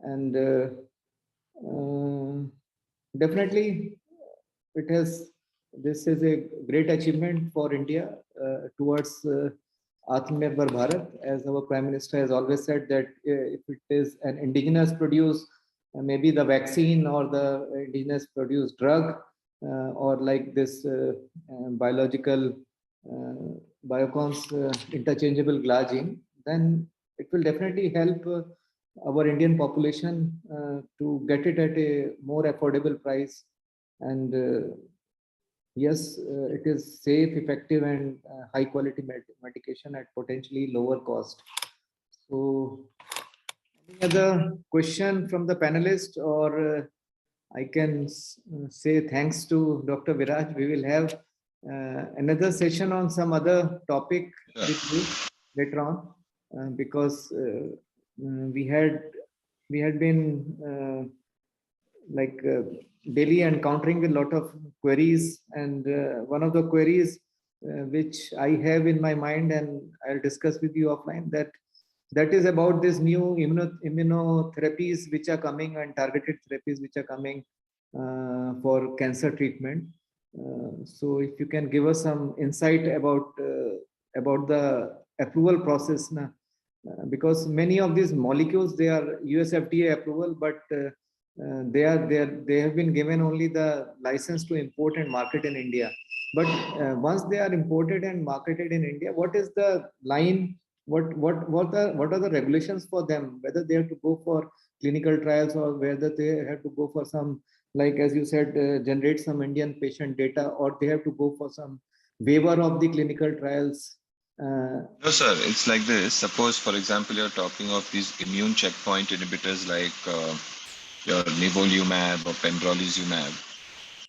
And definitely this is a great achievement for India towards Atmanirbhar Bharat, as our Prime Minister has always said that if it is an indigenous produce, maybe the vaccine or the indigenous produced drug, or like this biological Biocon's interchangeable Glargine, then it will definitely help our Indian population to get it at a more affordable price. And yes, it is safe, effective, and high quality medication at potentially lower cost. So any other question from the panelist, or I can say thanks to Dr. Viraj. We will have another session on some other topic with you later on, because we had been daily encountering a lot of queries, and one of the queries which I have in my mind, and I'll discuss with you offline, that is about this new immunotherapies which are coming, and targeted therapies which are coming for cancer treatment. So if you can give us some insight about the approval process now, because many of these molecules, they are US FDA approval, but they have been given only the license to import and market in India. But once they are imported and marketed in India, what is the line? What are the regulations for them? Whether they have to go for clinical trials, or whether they have to go for some, like as you said, generate some Indian patient data, or they have to go for some waiver of the clinical trials. No, sir, it's like this. Suppose, for example, you're talking of these immune checkpoint inhibitors like your nivolumab or pembrolizumab.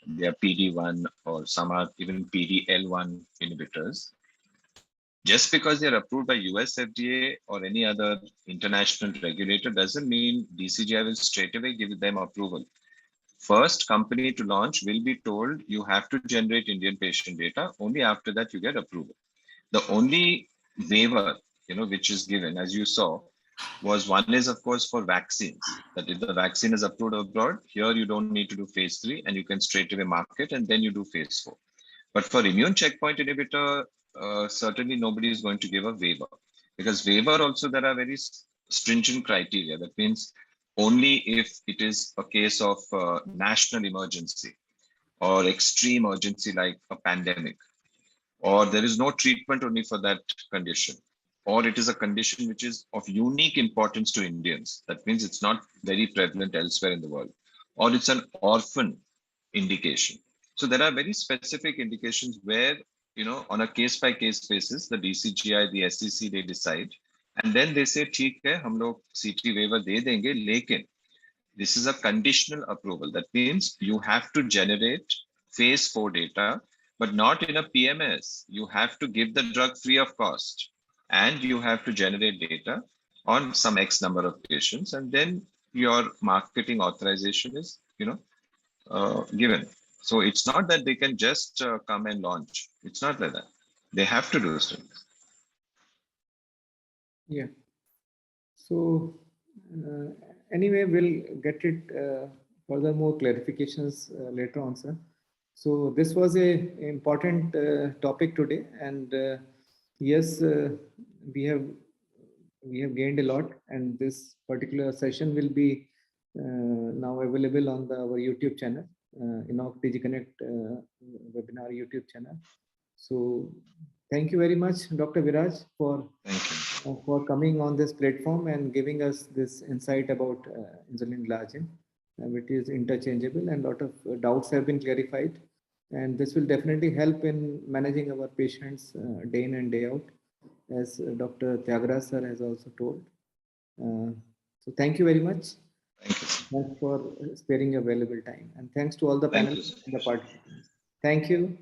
They are PD-1, or some are even PD-L1 inhibitors. Just because they're approved by US FDA or any other international regulator doesn't mean DCGI will straight away give them approval. First company to launch will be told you have to generate Indian patient data. Only after that you get approval. The only waiver, which is given, as you saw, was one is of course for vaccines. That if the vaccine is approved abroad, here you don't need to do phase 3 and you can straight away market and then you do phase 4. But for immune checkpoint inhibitor, certainly nobody is going to give a waiver, because waiver also there are very stringent criteria. That means only if it is a case of national emergency or extreme urgency like a pandemic, or there is no treatment only for that condition, or it is a condition which is of unique importance to Indians. That means it's not very prevalent elsewhere in the world, or it's an orphan indication. So there are very specific indications where, on a case by case basis, the DCGI, the SEC, they decide, and then they say, ठीक है, हम लोग CT waiver दे देंगे, लेकिन this is a conditional approval. That means you have to generate phase 4 data, but not in a PMS. You have to give the drug free of cost, and you have to generate data on some X number of patients, and then your marketing authorization is, given. So it's not that they can just come and launch. It's not like that. They have to do studies. Yeah. So anyway, we'll get it further more clarifications later on, sir. So this was a important topic today, and yes, we have gained a lot, and this particular session will be now available on our YouTube channel, Inoc DigiConnect webinar YouTube channel. So thank you very much, Dr. Viraj, for coming on this platform and giving us this insight about insulin glargine, which is interchangeable, and a lot of doubts have been clarified. And this will definitely help in managing our patients day in and day out, as Dr. Tyagaraj sir has also told. So thank you very much. Thank you. Thanks for sparing your valuable time. And thanks to all the panelists and the participants. Thank you.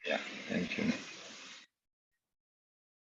Yeah, thank you.